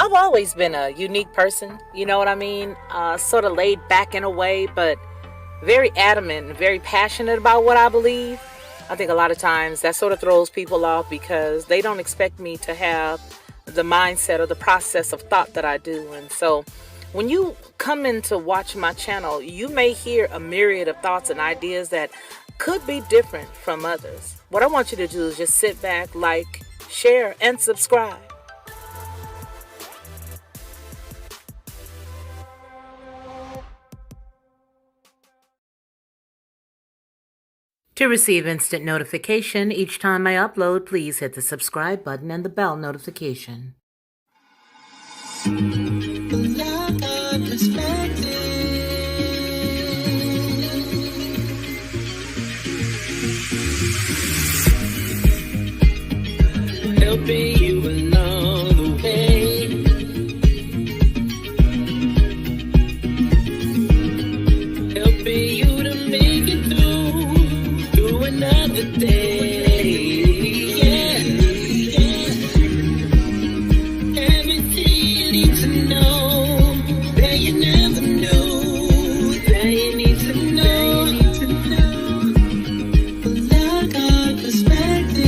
I've always been a unique person, you know what I mean? Sort of laid back in a way, but very adamant and very passionate about what I believe. I think a lot of times that sort of throws people off because they don't expect me to have the mindset or the process of thought that I do. And so when you come in to watch my channel, you may hear a myriad of thoughts and ideas that could be different from others. What I want you to do is just sit back, like, share, and subscribe. To receive instant notification each time I upload, please hit the subscribe button and the bell notification. Helping you along the way, helping you to make it through another day. Yeah, everything you need to know that you never knew, that you need to know. Lockhart perspective.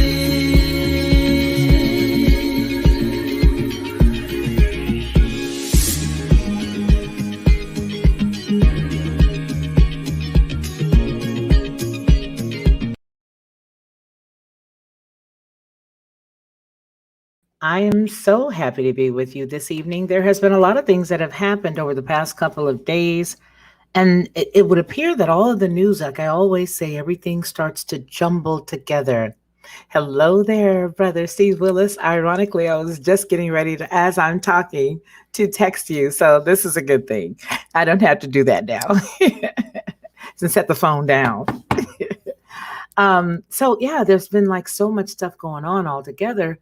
I am so happy to be with you this evening. There has been a lot of things that have happened over the past couple of days, and it would appear that all of the news, like I always say, everything starts to jumble together. Hello there, brother Steve Willis. Ironically, I was just getting ready to, as I'm talking, to text you. So this is a good thing. I don't have to do that now. And set the phone down. So yeah, there's been like so much stuff going on all together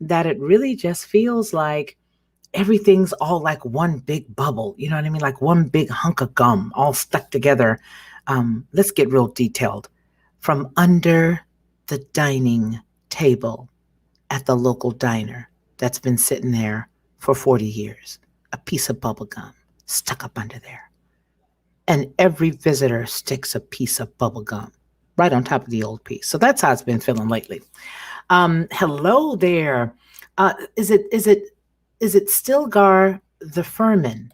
that it really just feels like everything's all like one big bubble. You know what I mean? Like one big hunk of gum all stuck together. Let's get real detailed. From under the dining table at the local diner that's been sitting there for 40 years, a piece of bubble gum stuck up under there. And every visitor sticks a piece of bubble gum right on top of the old piece. So that's how it's been feeling lately. Hello there. Is it Stilgar the Furman?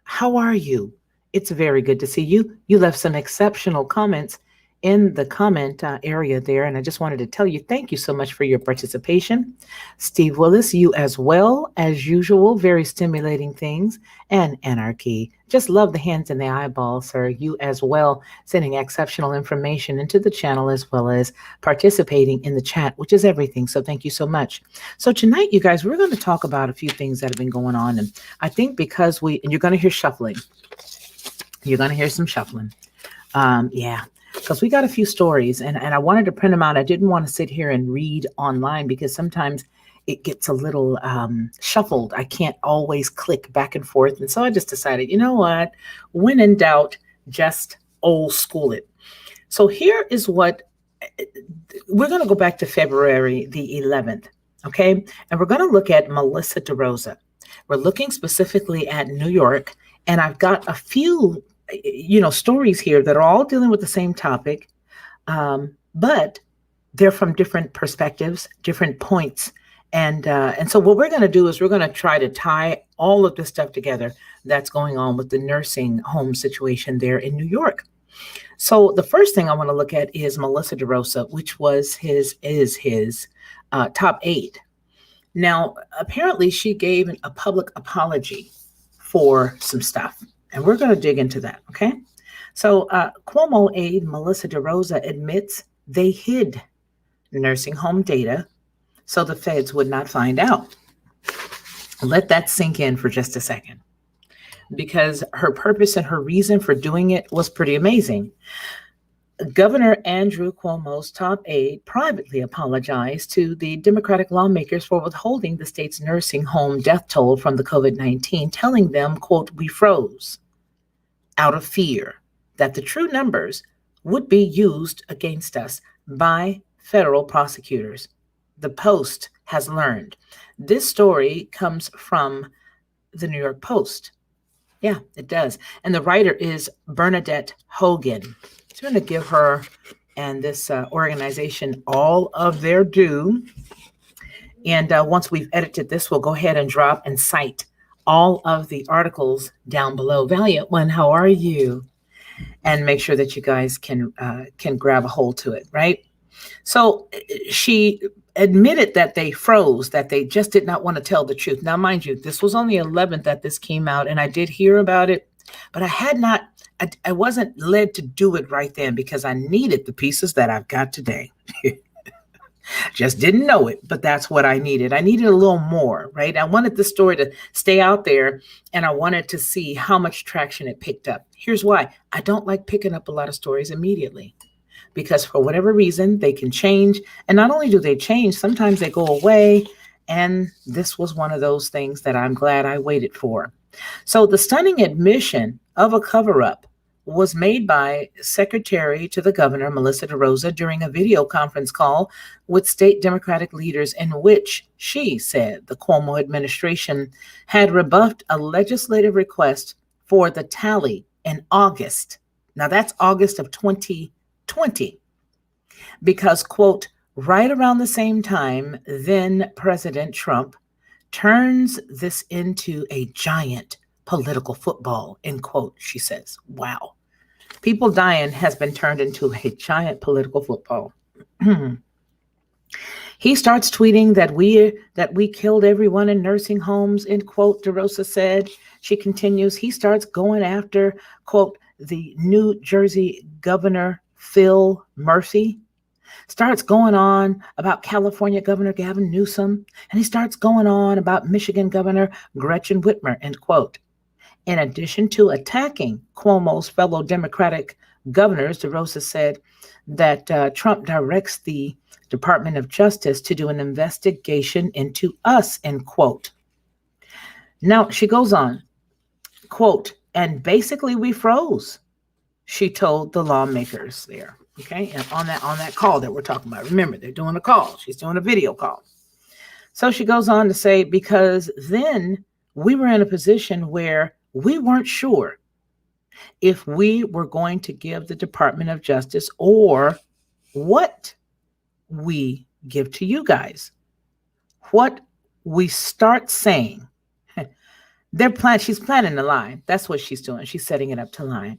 How are you? It's very good to see you. You left some exceptional comments in the comment area there, and I just wanted to tell you thank you so much for your participation. Steve Willis, you as well, as usual, very stimulating things. And Anarchy, just love the hands and the eyeballs, sir. You as well, sending exceptional information into the channel as well as participating in the chat, which is everything. So thank you so much. So tonight, you guys, we're going to talk about a few things that have been going on. And I think because and you're going to hear shuffling. You're going to hear some shuffling. Yeah. Because we got a few stories and I wanted to print them out. I didn't want to sit here and read online because sometimes it gets a little shuffled. I can't always click back and forth. And so I just decided, you know what? When in doubt, just old school it. So here is what we're going to go back to February the 11th. Okay. And we're going to look at Melissa DeRosa. We're looking specifically at New York. And I've got a few stories here that are all dealing with the same topic, but they're from different perspectives, different points. And so what we're going to do is we're going to try to tie all of this stuff together that's going on with the nursing home situation there in New York. So the first thing I want to look at is Melissa DeRosa, which was his top aide. Now, apparently she gave a public apology for some stuff. And we're going to dig into that, okay? So Cuomo aide Melissa DeRosa admits they hid nursing home data so the feds would not find out. Let that sink in for just a second, because her purpose and her reason for doing it was pretty amazing. Governor Andrew Cuomo's top aide privately apologized to the Democratic lawmakers for withholding the state's nursing home death toll from the COVID-19, telling them, quote, "We froze out of fear that the true numbers would be used against us by federal prosecutors." The Post has learned. This story comes from the New York Post. Yeah, it does. And the writer is Bernadette Hogan. So I'm going to give her and this organization all of their due. And once we've edited this, we'll go ahead and drop and cite all of the articles down below. Valiant One, how are you? And make sure that you guys can grab a hold to it, right? So she admitted that they froze, that they just did not want to tell the truth. Now, mind you, this was on the 11th that this came out, and I did hear about it, but I had not, I wasn't led to do it right then because I needed the pieces that I've got today. Just didn't know it, but that's what I needed. I needed a little more, right? I wanted the story to stay out there, and I wanted to see how much traction it picked up. Here's why. I don't like picking up a lot of stories immediately because for whatever reason, they can change. And not only do they change, sometimes they go away. And this was one of those things that I'm glad I waited for. So the stunning admission of a cover-up was made by Secretary to the Governor, Melissa DeRosa, during a video conference call with state Democratic leaders in which she said the Cuomo administration had rebuffed a legislative request for the tally in August. Now that's August of 2020, because, quote, right around the same time, then President Trump turns this into a giant political football, end quote, she says. Wow. People dying has been turned into a giant political football. He starts tweeting that we killed everyone in nursing homes, end quote, DeRosa said. She continues, he starts going after, quote, the New Jersey Governor Phil Murphy, starts going on about California Governor Gavin Newsom, and he starts going on about Michigan Governor Gretchen Whitmer, end quote. In addition to attacking Cuomo's fellow Democratic governors, DeRosa said that Trump directs the Department of Justice to do an investigation into us, end quote. Now, she goes on, quote, and basically we froze, she told the lawmakers there. Okay, and on that call that we're talking about. Remember, they're doing a call. She's doing a video call. So she goes on to say, because then we were in a position where we weren't sure if we were going to give the Department of Justice or what we give to you guys. What we start saying. She's planning the line. That's what she's doing. She's setting it up to line.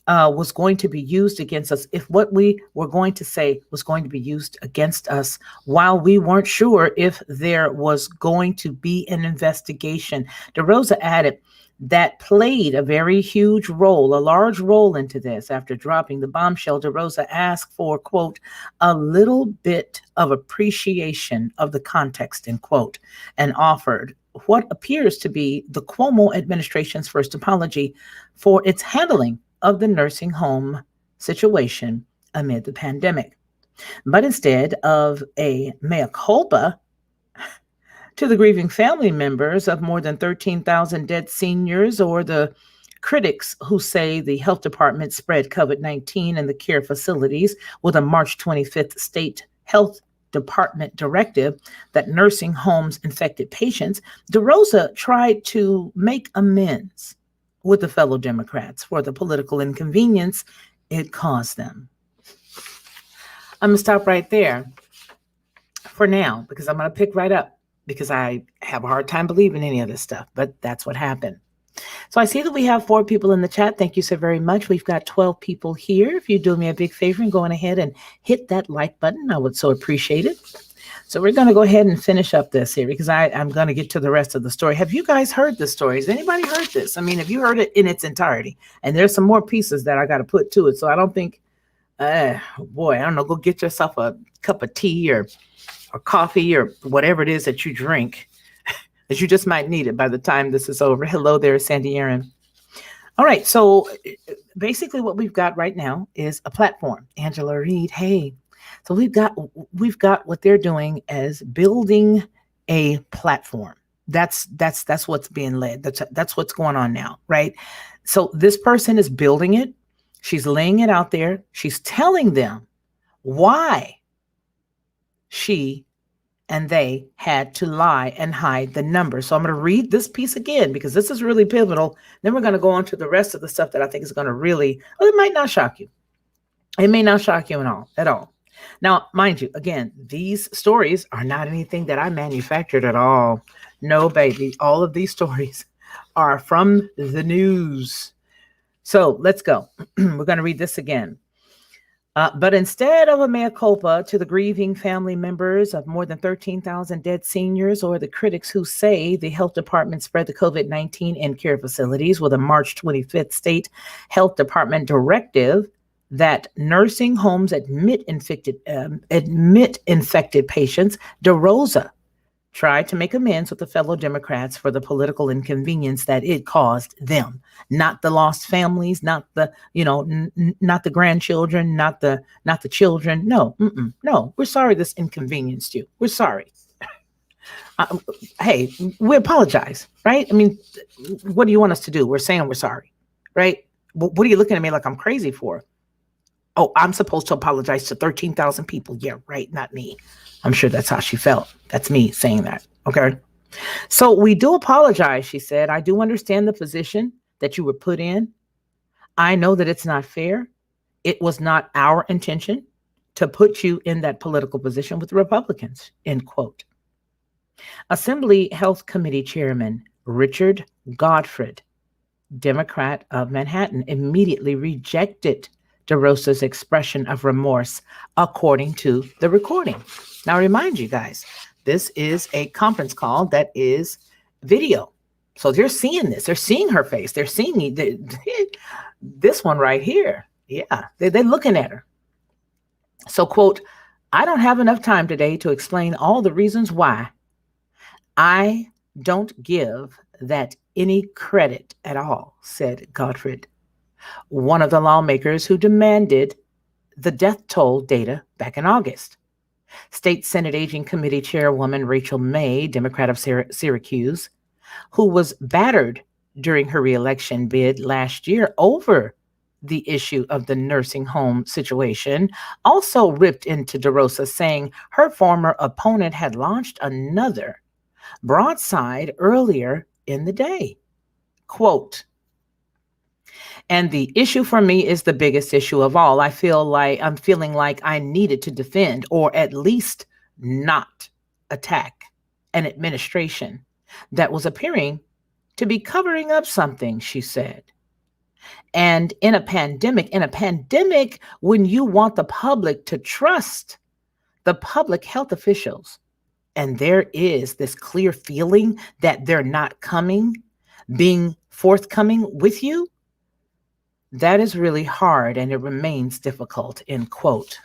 Was going to be used against us, if what we were going to say was going to be used against us while we weren't sure if there was going to be an investigation. DeRosa added that played a very huge role, a large role into this. After dropping the bombshell, DeRosa asked for, quote, a little bit of appreciation of the context, end quote, and offered what appears to be the Cuomo administration's first apology for its handling of the nursing home situation amid the pandemic. But instead of a mea culpa to the grieving family members of more than 13,000 dead seniors or the critics who say the health department spread COVID-19 in the care facilities with a March 25th state health department directive that nursing homes infected patients, DeRosa tried to make amends with the fellow Democrats for the political inconvenience it caused them. I'm going to stop right there for now because I'm going to pick right up because I have a hard time believing any of this stuff, but that's what happened. So I see that we have 4 people in the chat. Thank you so very much. We've got 12 people here. If you do me a big favor and going ahead and hit that like button, I would so appreciate it. So we're going to go ahead and finish up this here because I'm going to get to the rest of the story. Have you guys heard this story? Has anybody heard this? I mean, have you heard it in its entirety? And there's some more pieces that I got to put to it. So I don't think, I don't know, go get yourself a cup of tea or coffee or whatever it is that you drink, that you just might need it by the time this is over. Hello there, Sandy Aaron. All right, so basically what we've got right now is a platform. Angela Reed, hey. So we've got what they're doing as building a platform. That's what's being led. That's what's going on now, right? So this person is building it. She's laying it out there. She's telling them why she and they had to lie and hide the numbers. So I'm going to read this piece again because this is really pivotal. Then we're going to go on to the rest of the stuff that I think is going to really, well, it might not shock you. It may not shock you at all. Now, mind you, again, these stories are not anything that I manufactured at all. No, baby. All of these stories are from the news. So let's go. We're going to read this again. But instead of a mea culpa to the grieving family members of more than 13,000 dead seniors or the critics who say the health department spread the COVID-19 in care facilities with a March 25th state health department directive that nursing homes admit infected patients, DeRosa tried to make amends with the fellow Democrats for the political inconvenience that it caused them, not the lost families, not the not the grandchildren, not the children. No, no, we're sorry this inconvenienced you. We're sorry. Hey, we apologize, right? I mean, what do you want us to do? We're saying we're sorry, right? What are you looking at me like I'm crazy for? Oh, I'm supposed to apologize to 13,000 people. Yeah, right, not me. I'm sure that's how she felt. That's me saying that. Okay. So we do apologize, she said. I do understand the position that you were put in. I know that it's not fair. It was not our intention to put you in that political position with the Republicans, end quote. Assembly Health Committee Chairman Richard Godfrey, Democrat of Manhattan, immediately rejected DeRosa's expression of remorse, according to the recording. Now, remind you guys, this is a conference call that is video. So they're seeing this. They're seeing her face. They're seeing this one right here. Yeah, they're looking at her. So, quote, I don't have enough time today to explain all the reasons why. I don't give that any credit at all, said Godfrey, one of the lawmakers who demanded the death toll data back in August. State Senate Aging Committee Chairwoman Rachel May, Democrat of Syracuse, who was battered during her reelection bid last year over the issue of the nursing home situation, also ripped into DeRosa, saying her former opponent had launched another broadside earlier in the day. Quote, and the issue for me is the biggest issue of all. I'm feeling like I needed to defend or at least not attack an administration that was appearing to be covering up something, she said. And in a pandemic, when you want the public to trust the public health officials, and there is this clear feeling that they're not being forthcoming with you, that is really hard and it remains difficult, end quote.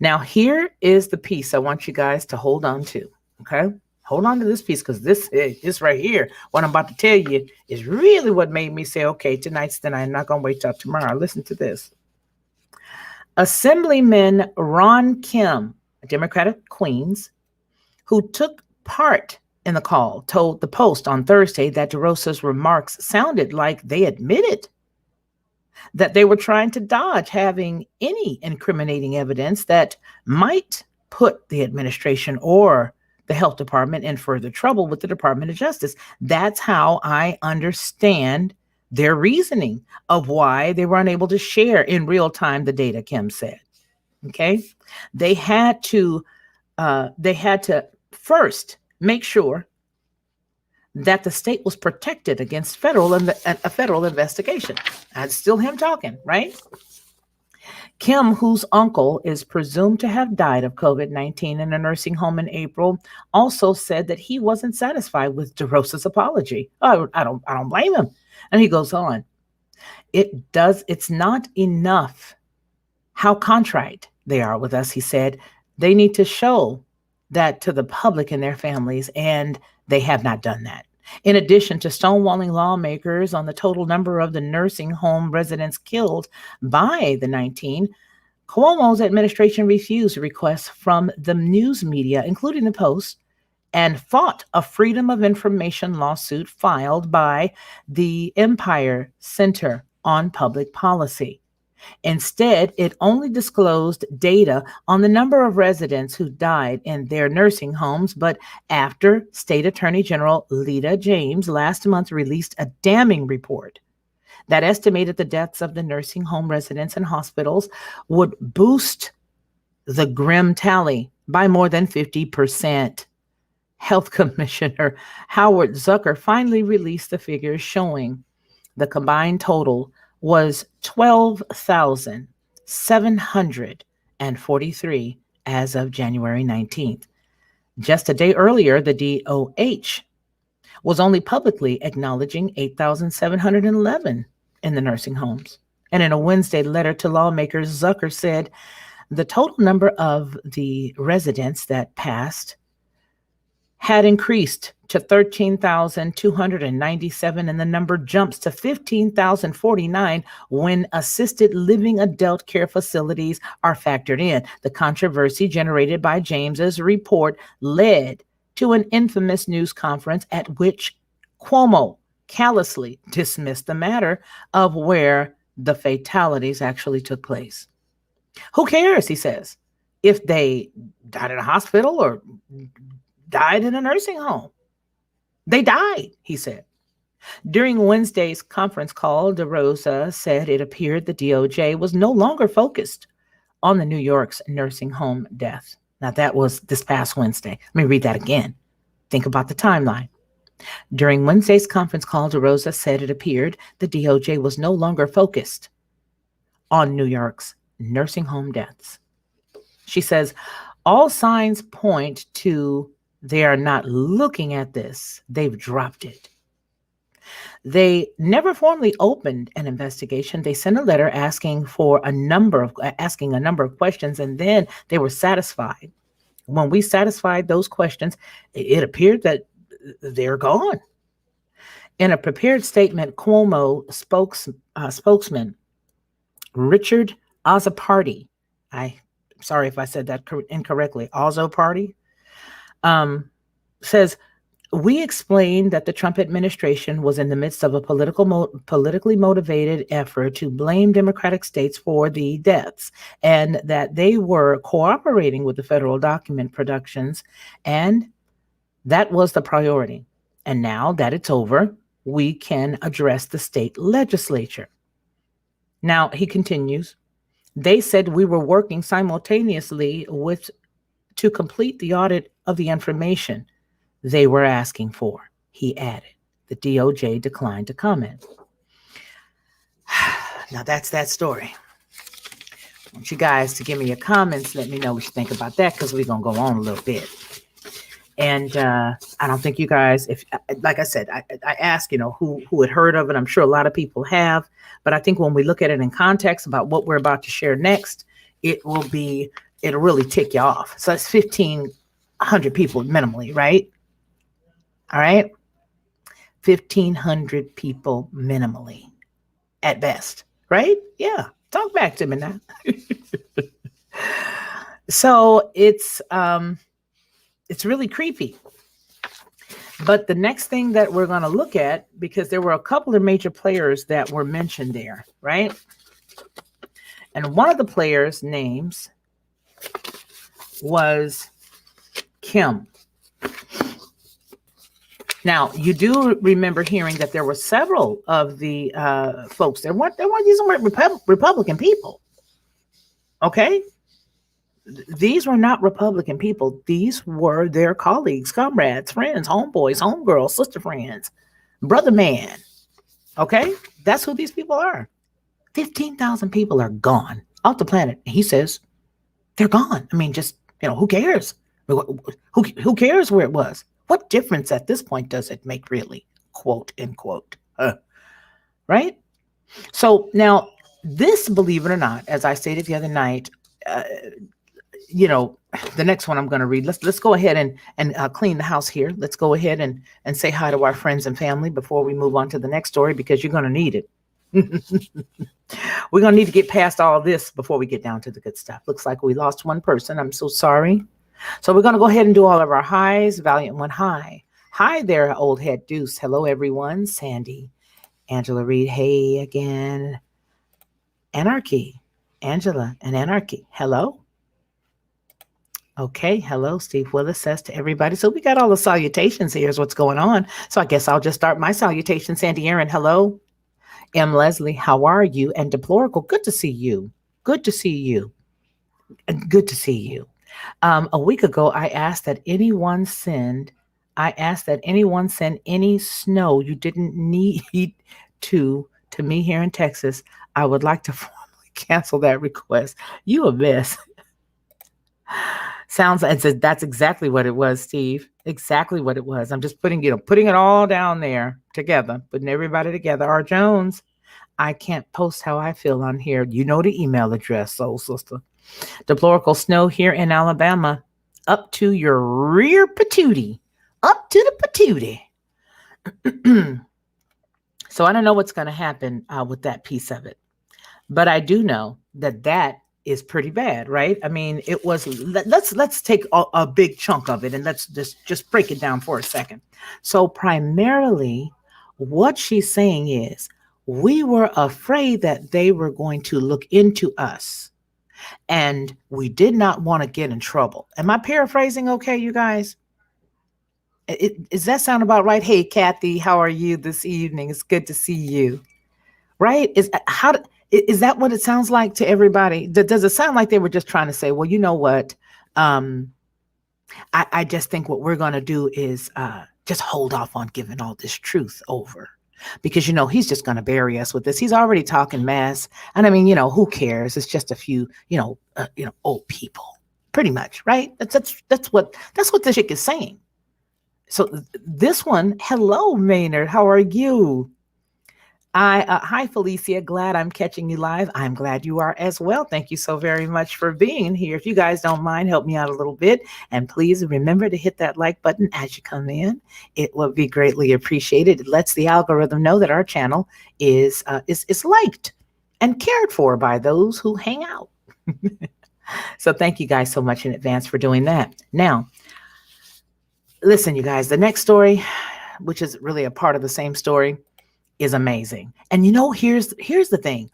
Now, here is the piece I want you guys to hold on to, okay? Hold on to this piece because this right here, what I'm about to tell you, is really what made me say, okay, tonight's the night. I'm not going to wait till tomorrow. Listen to this. Assemblyman Ron Kim, a Democrat of Queens, who took part in the call, told the Post on Thursday that DeRosa's remarks sounded like they admitted that they were trying to dodge having any incriminating evidence that might put the administration or the health department in further trouble with the Department of Justice. That's how I understand their reasoning of why they were unable to share in real time the data, Kim said. Okay. They had to first make sure that the state was protected against a federal investigation. That's still him talking, right? Kim, whose uncle is presumed to have died of COVID-19 in a nursing home in April, also said that he wasn't satisfied with DeRosa's apology. Oh, I don't blame him. And he goes on. It's not enough how contrite they are with us, he said. They need to show that to the public and their families, and they have not done that. In addition to stonewalling lawmakers on the total number of the nursing home residents killed by the 19, Cuomo's administration refused requests from the news media, including the Post, and fought a Freedom of Information lawsuit filed by the Empire Center on Public Policy. Instead, it only disclosed data on the number of residents who died in their nursing homes. But after State Attorney General Lita James last month released a damning report that estimated the deaths of the nursing home residents and hospitals would boost the grim tally by more than 50%. Health Commissioner Howard Zucker finally released the figures showing the combined total was 12,743 as of January 19th. Just a day earlier, the DOH was only publicly acknowledging 8,711 in the nursing homes. And in a Wednesday letter to lawmakers, Zucker said the total number of the residents that passed had increased to 13,297, and the number jumps to 15,049 when assisted living adult care facilities are factored in. The controversy generated by James's report led to an infamous news conference at which Cuomo callously dismissed the matter of where the fatalities actually took place. Who cares, he says, if they died in a hospital or died in a nursing home? They died, he said. During Wednesday's conference call, DeRosa said it appeared the DOJ was no longer focused on the New York's nursing home death. Now, that was this past Wednesday. Let me read that again. Think about the timeline. During Wednesday's conference call, DeRosa said it appeared the DOJ was no longer focused on New York's nursing home deaths. She says, all signs point to they are not looking at this. They've dropped it. They never formally opened an investigation. They sent a letter asking a number of questions, and then they were satisfied. When we satisfied those questions, it appeared that they're gone. In a prepared statement, Cuomo spokesman Richard Ozzapardi, I'm sorry if I said that incorrectly, Ozzapardi, says, we explained that the Trump administration was in the midst of a politically motivated effort to blame Democratic states for the deaths, and that they were cooperating with the federal document productions, and that was the priority. And now that it's over, we can address the state legislature. Now, he continues, they said we were working simultaneously to complete the audit of the information they were asking for, he added. The DOJ declined to comment. Now that's that story. I want you guys to give me your comments. Let me know what you think about that, because we're going to go on a little bit. And I don't think you guys, if like I said, I asked, who had heard of it. I'm sure a lot of people have. But I think when we look at it in context about what we're about to share next, it'll really tick you off. So that's 1,500 people minimally, right? All right. 1,500 people minimally at best, right? Yeah. Talk back to me now. So it's really creepy. But the next thing that we're going to look at, because there were a couple of major players that were mentioned there, right? And one of the players' names was Kim. Now, you do remember hearing that there were several of the folks. These weren't Republican people. Okay? These were not Republican people. These were their colleagues, comrades, friends, homeboys, homegirls, sister friends, brother man. Okay? That's who these people are. 15,000 people are gone off the planet. He says they're gone. I mean, just, who cares? Who cares where it was? What difference at this point does it make, really? Quote, unquote. Right? So now this, believe it or not, as I stated the other night, the next one I'm going to read. Let's go ahead and clean the house here. Let's go ahead and say hi to our friends and family before we move on to the next story, because you're going to need it. We're going to need to get past all this before we get down to the good stuff. Looks like we lost one person. I'm so sorry. So we're going to go ahead and do all of our highs. Valiant one, hi. Hi there, old head Deuce. Hello, everyone. Sandy. Angela Reed, hey again. Anarchy. Angela and Anarchy. Hello. Okay, hello, Steve Willis says to everybody. So we got all the salutations here is what's going on. So I guess I'll just start my salutation. Sandy Aaron, hello. M. Leslie, how are you? And Deplorable, good to see you. Good to see you. And good to see you. A week ago, I asked that anyone send any snow you didn't need to me here in Texas. I would like to formally cancel that request. You a mess. Sounds that's exactly what it was, Steve. Exactly what it was. I'm just putting it all down there together, putting everybody together. R. Jones, I can't post how I feel on here. You know the email address, soul sister. Deplorable snow here in Alabama, up to your rear patootie, up to the patootie. So I don't know what's going to happen with that piece of it, but I do know that is pretty bad, right? I mean, it was. Let's take a big chunk of it and let's just break it down for a second. So primarily, what she's saying is we were afraid that they were going to look into us and we did not want to get in trouble. Am I paraphrasing okay, you guys? Does that sound about right? Hey, Kathy, how are you this evening? It's good to see you. Right? Is that what it sounds like to everybody? Does it sound like they were just trying to say, well, you know what? Um, I just think what we're going to do is just hold off on giving all this truth over because he's just going to bury us with this. He's already talking mass, and I mean, who cares? It's just a few, old people, pretty much, right? That's what the chick is saying. So this one, hello, Maynard, how are you? Hi, Felicia. Glad I'm catching you live. I'm glad you are as well. Thank you so very much for being here. If you guys don't mind, help me out a little bit. And please remember to hit that like button as you come in. It will be greatly appreciated. It lets the algorithm know that our channel is liked and cared for by those who hang out. So thank you guys so much in advance for doing that. Now, listen, you guys, the next story, which is really a part of the same story, is amazing. And here's the thing.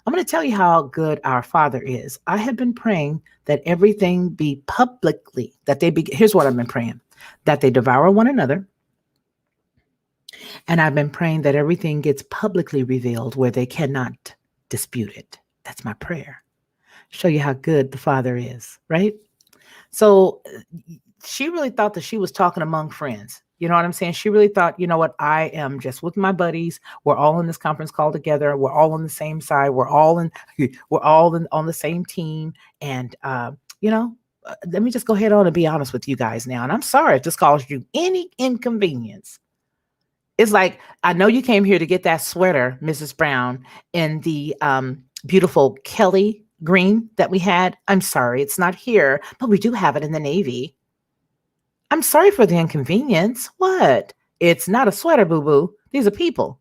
I'm going to tell you how good our Father is. I have been praying that everything be publicly, here's what I've been praying, that they devour one another. And I've been praying that everything gets publicly revealed where they cannot dispute it. That's my prayer. Show you how good the Father is, right? So she really thought that she was talking among friends. You know what I'm saying? She really thought, you know what? I am just with my buddies. We're all in this conference call together. We're all on the same side. We're all on the same team. And, let me just go ahead on and be honest with you guys now. And I'm sorry if this caused you any inconvenience. It's like, I know you came here to get that sweater, Mrs. Brown, in the beautiful Kelly green that we had. I'm sorry, it's not here, but we do have it in the navy. I'm sorry for the inconvenience. What? It's not a sweater, boo-boo. These are people.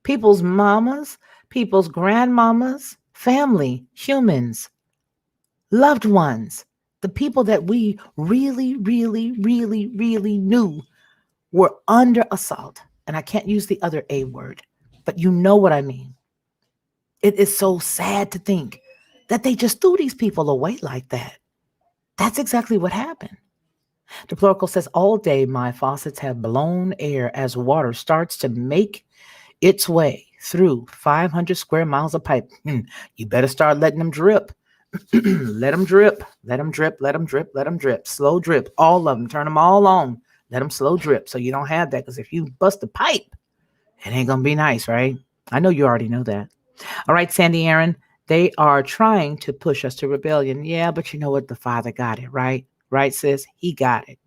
People's mamas, people's grandmamas, family, humans, loved ones, the people that we really, really, really, really knew were under assault. And I can't use the other A word, but you know what I mean. It is so sad to think that they just threw these people away like that. That's exactly what happened. Deplorable says, all day my faucets have blown air as water starts to make its way through 500 square miles of pipe. You better start letting them drip. Let them drip. Let them drip. Let them drip. Let them drip. Slow drip. All of them. Turn them all on. Let them slow drip so you don't have that. Because if you bust a pipe, it ain't going to be nice, right? I know you already know that. All right, Sandy Aaron, they are trying to push us to rebellion. Yeah, but you know what? The Father got it, right? Right, sis? He got it.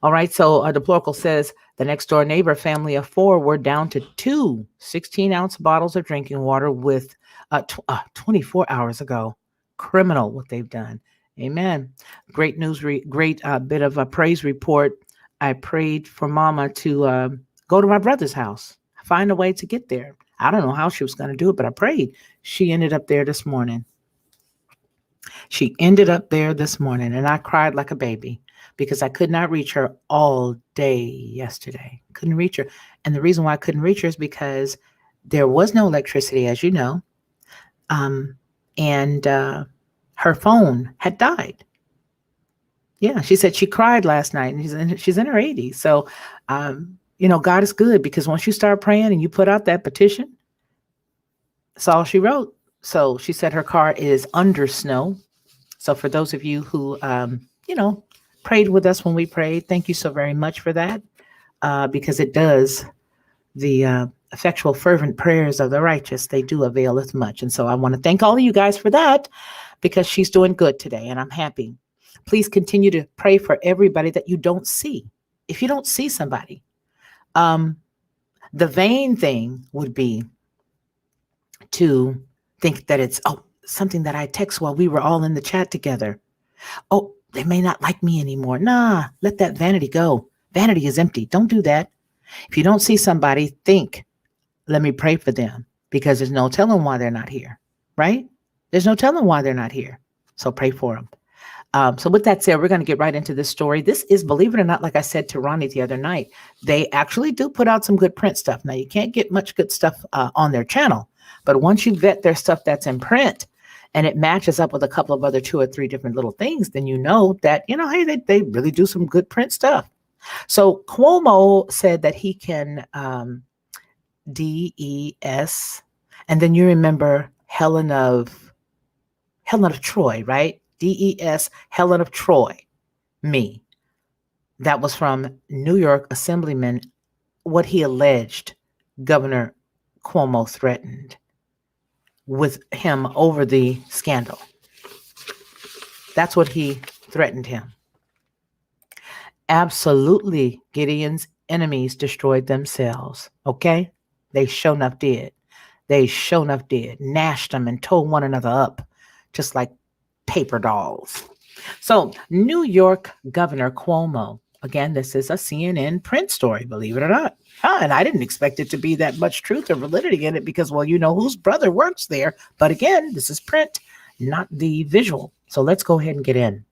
All right, so Deplorable says the next door neighbor family of 4 were down to 2 16-ounce bottles of drinking water with 24 hours ago. Criminal what they've done. Amen. Great news, great bit of a praise report. I prayed for Mama to go to my brother's house, find a way to get there. I don't know how she was going to do it, but I prayed. She ended up there this morning. And I cried like a baby because I could not reach her all day yesterday. Couldn't reach her. And the reason why I couldn't reach her is because there was no electricity, as you know. Um, and her phone had died. Yeah, she said she cried last night, and she's in her 80s. So, God is good because once you start praying and you put out that petition, that's all she wrote. So she said her car is under snow. So for those of you who, prayed with us when we prayed, thank you so very much for that, because it does the effectual, fervent prayers of the righteous, they do avail as much. And so I want to thank all of you guys for that because she's doing good today and I'm happy. Please continue to pray for everybody that you don't see. If you don't see somebody, um, the vain thing would be to think that it's, oh, something that I text while we were all in the chat together. Oh, they may not like me anymore. Nah, let that vanity go. Vanity is empty. Don't do that. If you don't see somebody, think, let me pray for them because there's no telling why they're not here, right? There's no telling why they're not here. So pray for them. So with that said, we're going to get right into this story. This is, believe it or not, like I said to Ronnie the other night, they actually do put out some good print stuff. Now, you can't get much good stuff on their channel, but once you vet their stuff that's in print and it matches up with a couple of other 2 or 3 different little things, then you know that, hey, they really do some good print stuff. So Cuomo said that he can DES, and then you remember Helen of Troy, right? DES, Helen of Troy, me. That was from New York Assemblyman, what he alleged Governor Cuomo threatened with him over the scandal. That's what he threatened him. Absolutely, Gideon's enemies destroyed themselves, okay? They sure enough did. They sure enough did. Gnashed them and tore one another up, just like paper dolls. So, New York Governor Cuomo, again, this is a CNN print story, believe it or not. And I didn't expect it to be that much truth or validity in it because, well, whose brother works there. But again, this is print, not the visual. So let's go ahead and get in.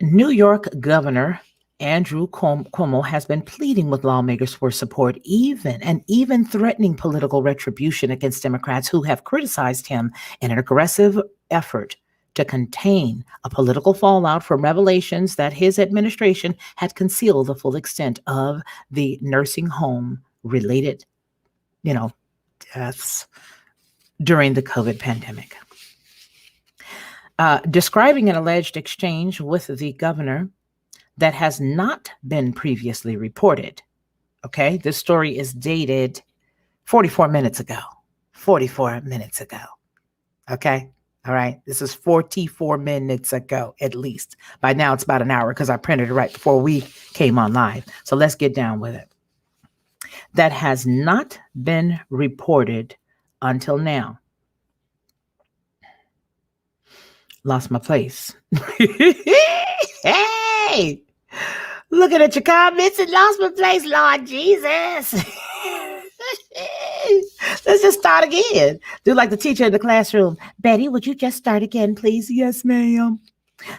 New York Governor Andrew Cuomo has been pleading with lawmakers for support, even threatening political retribution against Democrats who have criticized him in an aggressive effort to contain a political fallout from revelations that his administration had concealed the full extent of the nursing home related, deaths during the COVID pandemic. Describing an alleged exchange with the governor that has not been previously reported. Okay, this story is dated 44 minutes ago. 44 minutes ago. Okay, all right, this is 44 minutes ago at least. By now it's about an hour because I printed it right before we came on live. So let's get down with it. That has not been reported until now. Lost my place. Hey! Looking at your comments and lost my place, Lord Jesus. Let's just start again. Do like the teacher in the classroom. Betty, would you just start again, please? Yes, ma'am.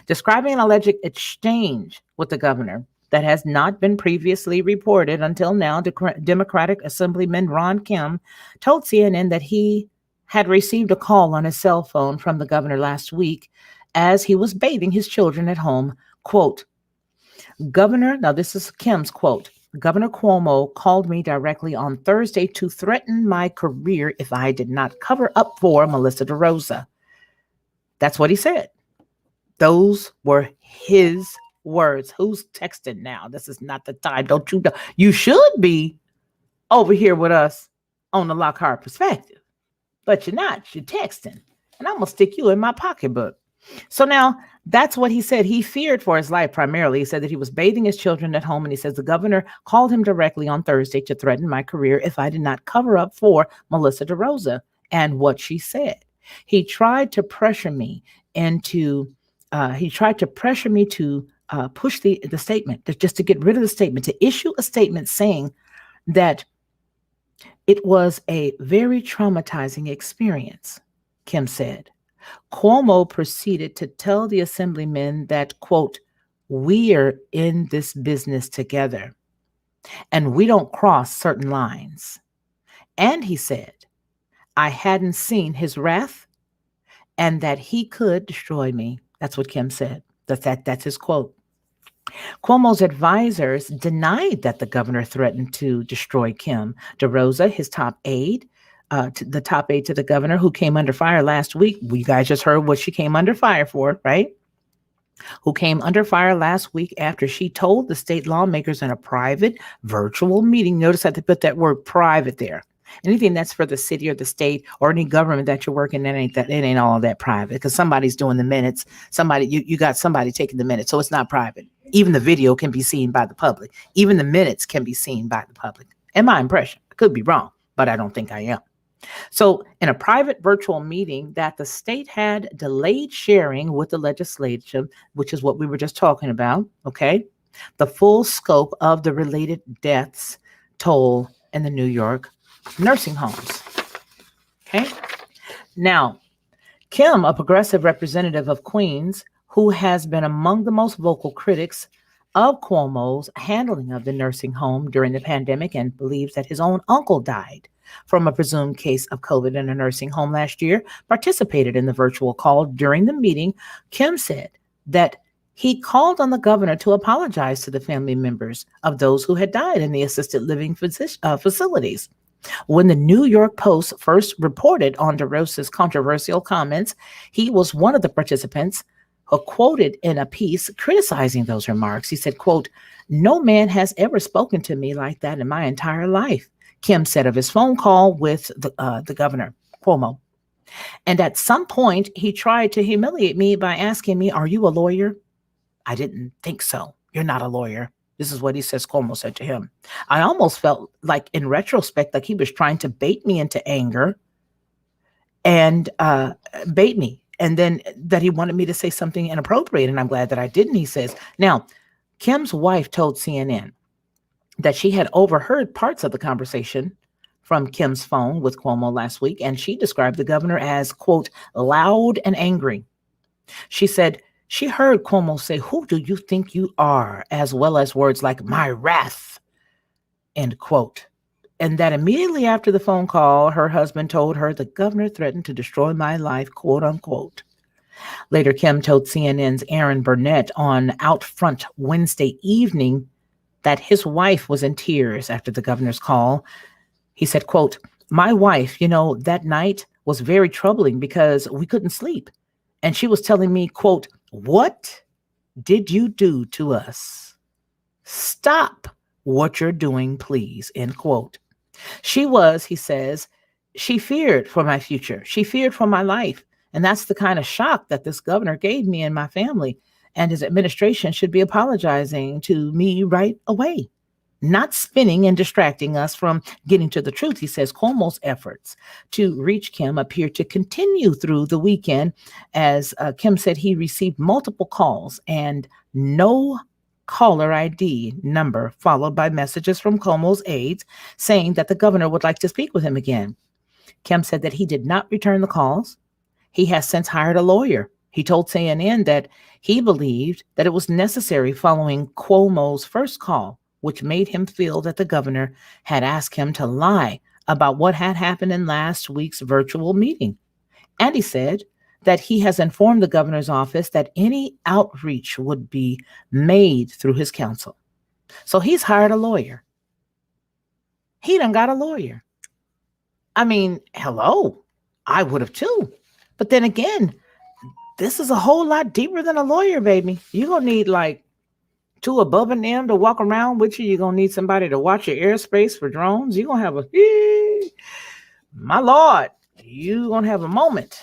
Describing an alleged exchange with the governor that has not been previously reported until now, Democratic Assemblyman Ron Kemp told CNN that he had received a call on his cell phone from the governor last week as he was bathing his children at home. Quote, Governor, now this is Kim's quote, Governor Cuomo called me directly on Thursday to threaten my career if I did not cover up for Melissa DeRosa. That's what he said. Those were his words. Who's texting now? This is not the time. Don't you know? You should be over here with us on the Lockhart Perspective, but you're not. You're texting, and I'm going to stick you in my pocketbook. So now that's what he said. He feared for his life primarily. He said that he was bathing his children at home, and he says the governor called him directly on Thursday to threaten my career if I did not cover up for Melissa DeRosa and what she said. He tried to pressure me to push the statement, just to get rid of the statement, to issue a statement saying that it was a very traumatizing experience, Kim said. Cuomo proceeded to tell the assemblymen that, quote, we're in this business together and we don't cross certain lines. And he said, I hadn't seen his wrath and that he could destroy me. That's what Kim said. That's his quote. Cuomo's advisors denied that the governor threatened to destroy Kim. DeRosa, his top aide, the top aide to the governor, who came under fire last week. You guys just heard what she came under fire for, right? Who came under fire last week after she told the state lawmakers in a private virtual meeting. Notice that they put that word private there. Anything that's for the city or the state or any government that you're working in, it ain't all that private because somebody's doing the minutes. You got somebody taking the minutes, so it's not private. Even the video can be seen by the public. Even the minutes can be seen by the public. In my impression, I could be wrong, but I don't think I am. So in a private virtual meeting that the state had delayed sharing with the legislature, which is what we were just talking about, okay, the full scope of the related deaths toll in the New York nursing homes. Okay. Now, Kim, a progressive representative of Queens, who has been among the most vocal critics of Cuomo's handling of the nursing home during the pandemic and believes that his own uncle died from a presumed case of COVID in a nursing home last year, participated in the virtual call. During the meeting, Kim said that he called on the governor to apologize to the family members of those who had died in the assisted living facilities. When the New York Post first reported on DeRosa's controversial comments, he was one of the participants who quoted in a piece criticizing those remarks. He said, quote, "No man has ever spoken to me like that in my entire life," Kim said of his phone call with the governor, Cuomo. "And at some point, he tried to humiliate me by asking me, 'Are you a lawyer?' I didn't think so. You're not a lawyer." This is what he says Cuomo said to him. "I almost felt like, in retrospect, like he was trying to bait me into anger and bait me. And then that he wanted me to say something inappropriate. And I'm glad that I didn't," he says. Now, Kim's wife told CNN that she had overheard parts of the conversation from Kim's phone with Cuomo last week, and she described the governor as, quote, "loud and angry." She said she heard Cuomo say, "Who do you think you are?" as well as words like "my wrath," end quote. And that immediately after the phone call, her husband told her the governor threatened to destroy my life, quote unquote. Later, Kim told CNN's Aaron Burnett on Out Front Wednesday evening that his wife was in tears after the governor's call. He said, quote, "My wife, that night was very troubling because we couldn't sleep. And she was telling me, quote, 'What did you do to us? Stop what you're doing, please,' end quote. He says, she feared for my future. She feared for my life. And that's the kind of shock that this governor gave me and my family. And his administration should be apologizing to me right away, not spinning and distracting us from getting to the truth." He says Cuomo's efforts to reach Kim appear to continue through the weekend. As Kim said, he received multiple calls and no caller ID number, followed by messages from Cuomo's aides saying that the governor would like to speak with him again. Kim said that he did not return the calls. He has since hired a lawyer. He told CNN that he believed that it was necessary following Cuomo's first call, which made him feel that the governor had asked him to lie about what had happened in last week's virtual meeting. And he said that he has informed the governor's office that any outreach would be made through his counsel. So he's hired a lawyer. He done got a lawyer. I mean, hello, I would have too. But then again, this is a whole lot deeper than a lawyer, baby. You're going to need like two above and them to walk around with you. You're going to need somebody to watch your airspace for drones. You're going to have my Lord, you're going to have a moment.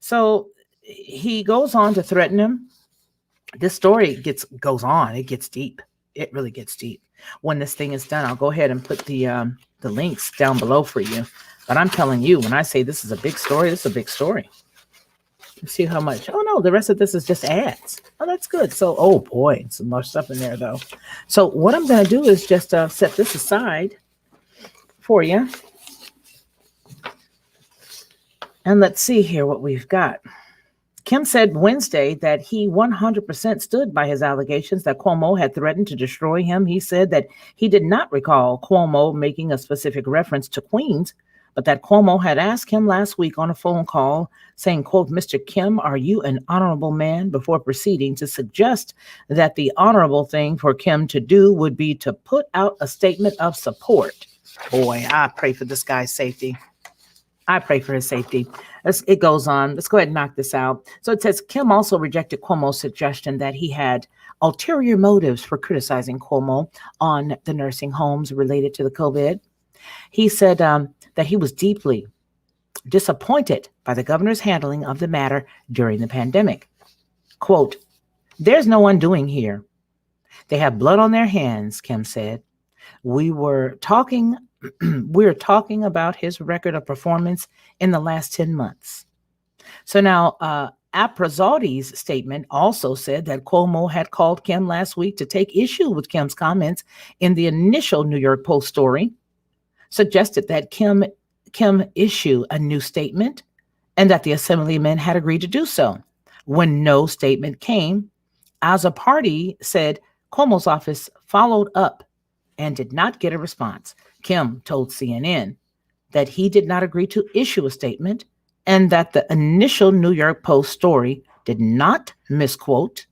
So he goes on to threaten him. This story goes on. It gets deep. It really gets deep. When this thing is done, I'll go ahead and put the links down below for you. But I'm telling you, when I say this is a big story, this is a big story. Let's see how much. Oh, no, the rest of this is just ads. Oh, that's good. So, oh, boy, some more stuff in there, though. So what I'm going to do is just set this aside for you. And let's see here what we've got. Kim said Wednesday that he 100% stood by his allegations that Cuomo had threatened to destroy him. He said that he did not recall Cuomo making a specific reference to Queens, but that Cuomo had asked him last week on a phone call, saying, quote, Mr. Kim, are you an honorable man? Before proceeding to suggest that the honorable thing for Kim to do would be to put out a statement of support. Boy, I pray for this guy's safety. I pray for his safety. It goes on. Let's go ahead and knock this out. So it says Kim also rejected Cuomo's suggestion that he had ulterior motives for criticizing Cuomo on the nursing homes related to the COVID. He said that he was deeply disappointed by the governor's handling of the matter during the pandemic. Quote, there's no undoing here. They have blood on their hands, Kim said. We're talking about his record of performance in the last 10 months. So now, Aprazaldi's statement also said that Cuomo had called Kim last week to take issue with Kim's comments in the initial New York Post story, suggested that Kim issue a new statement and that the assemblyman had agreed to do so. When no statement came, Azzopardi said Cuomo's office followed up and did not get a response. Kim told CNN that he did not agree to issue a statement and that the initial New York Post story did not misquote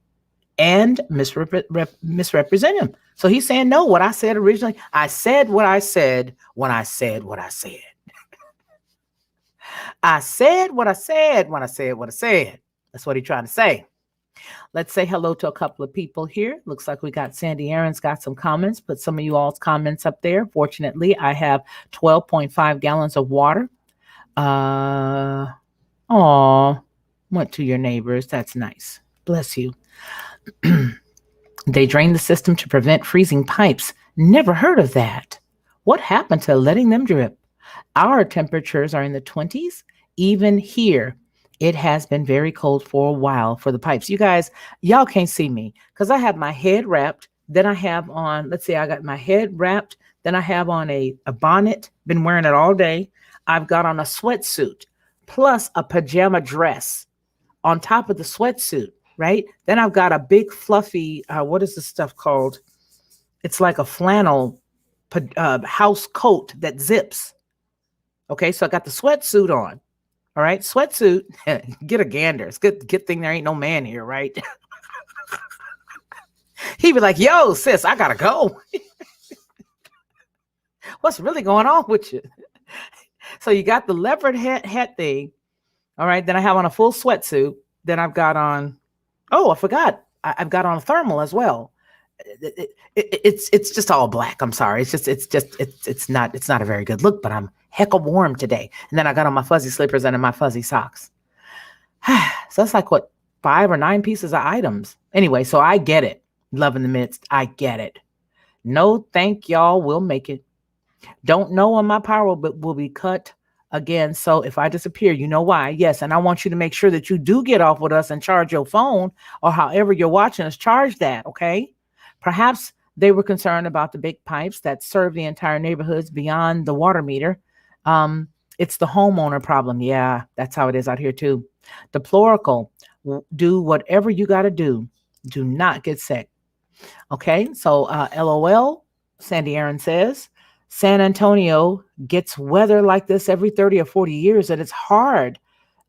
and misrepresent him. So he's saying, no, what I said originally, I said what I said when I said what I said. I said what I said when I said what I said. That's what he's trying to say. Let's say hello to a couple of people here. Looks like we got Sandy Aaron's got some comments. Put some of you all's comments up there. Fortunately, I have 12.5 gallons of water. Went to your neighbors. That's nice. Bless you. They drain the system to prevent freezing pipes. Never heard of that. What happened to letting them drip? Our temperatures are in the 20s. Even here, it has been very cold for a while for the pipes. You guys, y'all can't see me because I have my head wrapped. Then I have on, let's see, I got my head wrapped. Then I have on a bonnet, been wearing it all day. I've got on a sweatsuit plus a pajama dress on top of the sweatsuit, right? Then I've got a big fluffy, what is this stuff called? It's like a flannel house coat that zips. Okay, so I got the sweatsuit on. All right, sweatsuit, get a gander. It's good thing there ain't no man here, right? He'd be like, yo, sis, I gotta go. What's really going on with you? So you got the leopard hat thing. All right, then I have on a full sweatsuit. Then I've got on, I forgot. I've got on a thermal as well. It's just all black. I'm sorry. It's not a very good look, but I'm heckle warm today. And then I got on my fuzzy slippers and my fuzzy socks. So that's like what, 5 or 9 pieces of items. Anyway, so I get it. Love in the midst. I get it. No, thank y'all. We'll make it. Don't know when my power will be cut again. So if I disappear, you know why. Yes. And I want you to make sure that you do get off with us and charge your phone or however you're watching us, charge that. Okay. Perhaps they were concerned about the big pipes that serve the entire neighborhoods beyond the water meter. It's the homeowner problem. Yeah, that's how it is out here too. Deplorable. Do whatever you got to do. Do not get sick. Okay, so LOL, Sandy Aaron says, San Antonio gets weather like this every 30 or 40 years, and it's hard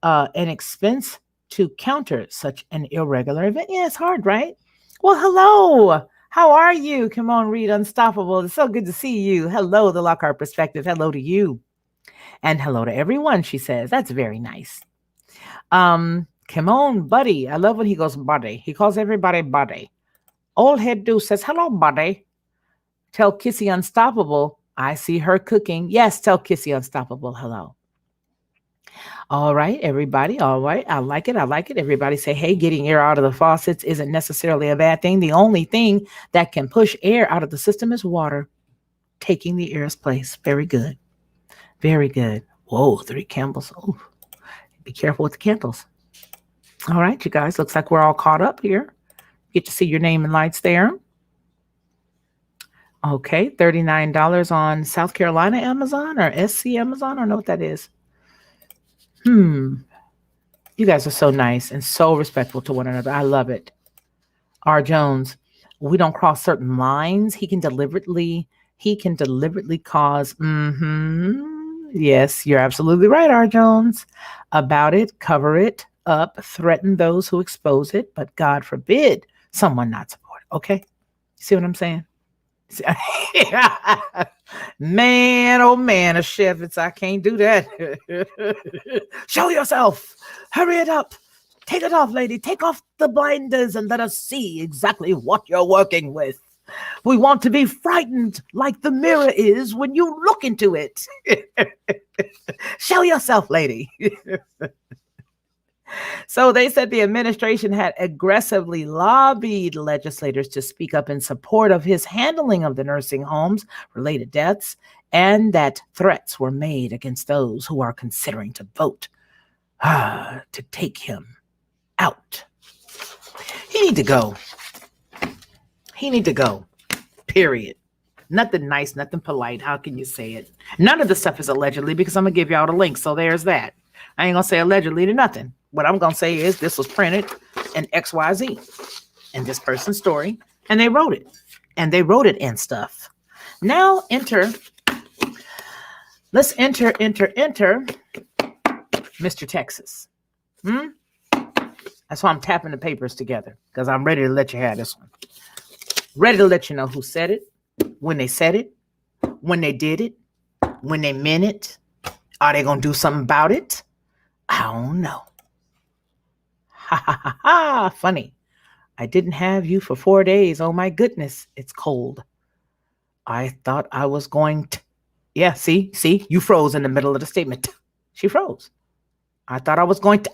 and expense to counter such an irregular event. Yeah, it's hard, right? Well, hello. How are you? Come on, Read Unstoppable. It's so good to see you. Hello, the Lockhart Perspective. Hello to you. And hello to everyone, she says. That's very nice. Come on, buddy. I love when he goes buddy. He calls everybody buddy. Old Head Deuce says, hello, buddy. Tell Kissy Unstoppable I see her cooking. Yes, tell Kissy Unstoppable hello. All right, everybody. All right. I like it. I like it. Everybody say, hey, getting air out of the faucets isn't necessarily a bad thing. The only thing that can push air out of the system is water, taking the air's place. Very good. Very good. Whoa, 3 candles. Oh, be careful with the candles. All right, you guys. Looks like we're all caught up here. Get to see your name and lights there. Okay, $39 on South Carolina Amazon or SC Amazon. I don't know what that is. You guys are so nice and so respectful to one another. I love it. R. Jones, we don't cross certain lines. He can deliberately cause, Yes, you're absolutely right, R. Jones. About it, cover it up, threaten those who expose it, but God forbid someone not support it. Okay? See what I'm saying? See- Man, oh man, a chef, it's I can't do that. Show yourself. Hurry it up. Take it off, lady. Take off the blinders and let us see exactly what you're working with. We want to be frightened like the mirror is when you look into it. Show yourself, lady. So they said the administration had aggressively lobbied legislators to speak up in support of his handling of the nursing homes related deaths, and that threats were made against those who are considering to vote to take him out. He need to go. He need to go. Period. Nothing nice, nothing polite. How can you say it? None of the stuff is allegedly because I'm gonna give y'all the link. So there's that. I ain't gonna say allegedly to nothing. What I'm gonna say is this was printed in XYZ in this person's story, and they wrote it. And they wrote it in stuff. Now let's enter Mr. Texas. That's why I'm tapping the papers together, because I'm ready to let you have this one. Ready to let you know who said it, when they said it, when they did it, when they meant it. Are they gonna do something about it? I don't know. Ha ha ha ha. Funny. I didn't have you for 4 days. Oh my goodness, it's cold. I thought I was going to. Yeah, see, you froze in the middle of the statement. She froze. I thought I was going to.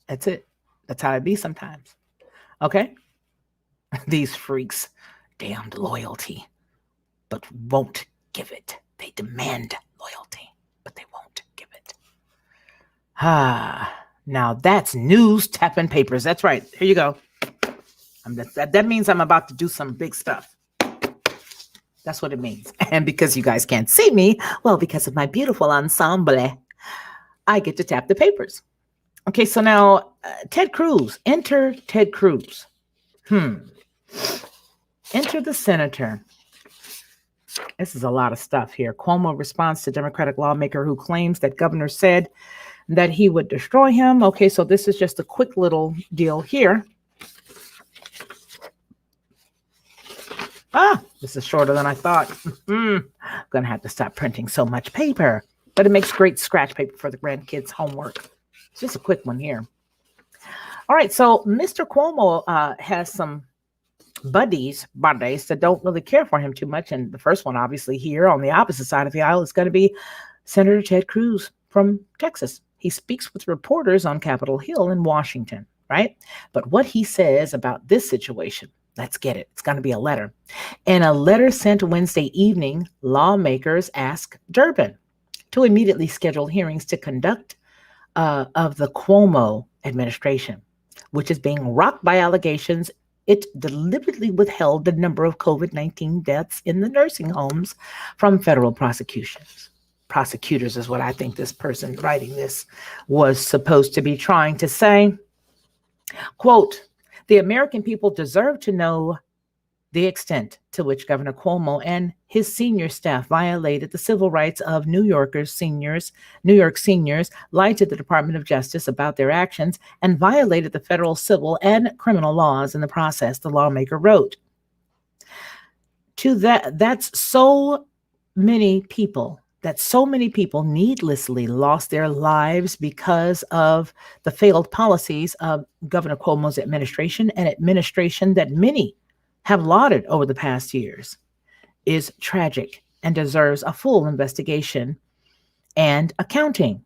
That's it. That's how it be sometimes. Okay? These freaks, damned loyalty, but won't give it. They demand loyalty, but they won't give it. Now that's news tapping papers. That's right. Here you go. That means I'm about to do some big stuff. That's what it means. And because you guys can't see me, well, because of my beautiful ensemble, I get to tap the papers. Okay, so now Ted Cruz. Enter Ted Cruz. Enter the senator. This is a lot of stuff here. Cuomo responds to Democratic lawmaker who claims that governor said that he would destroy him. Okay, so this is just a quick little deal here. This is shorter than I thought. I'm going to have to stop printing so much paper. But it makes great scratch paper for the grandkids' homework. It's just a quick one here. All right, so Mr. Cuomo has some buddies that don't really care for him too much. And the first one, obviously, here on the opposite side of the aisle is going to be Senator Ted Cruz from Texas. He speaks with reporters on Capitol Hill in Washington, right? But what he says about this situation, let's get it. It's going to be a letter. In a letter sent Wednesday evening, lawmakers asked Durbin to immediately schedule hearings to conduct of the Cuomo administration, which is being rocked by allegations it deliberately withheld the number of COVID-19 deaths in the nursing homes from federal prosecutions. Prosecutors is what I think this person writing this was supposed to be trying to say. Quote, the American people deserve to know the extent to which Governor Cuomo and his senior staff violated the civil rights of New York seniors, lied to the Department of Justice about their actions, and violated the federal civil and criminal laws in the process, the lawmaker wrote. That's so many people needlessly lost their lives because of the failed policies of Governor Cuomo's administration, an administration that many have lauded over the past years, is tragic and deserves a full investigation and accounting.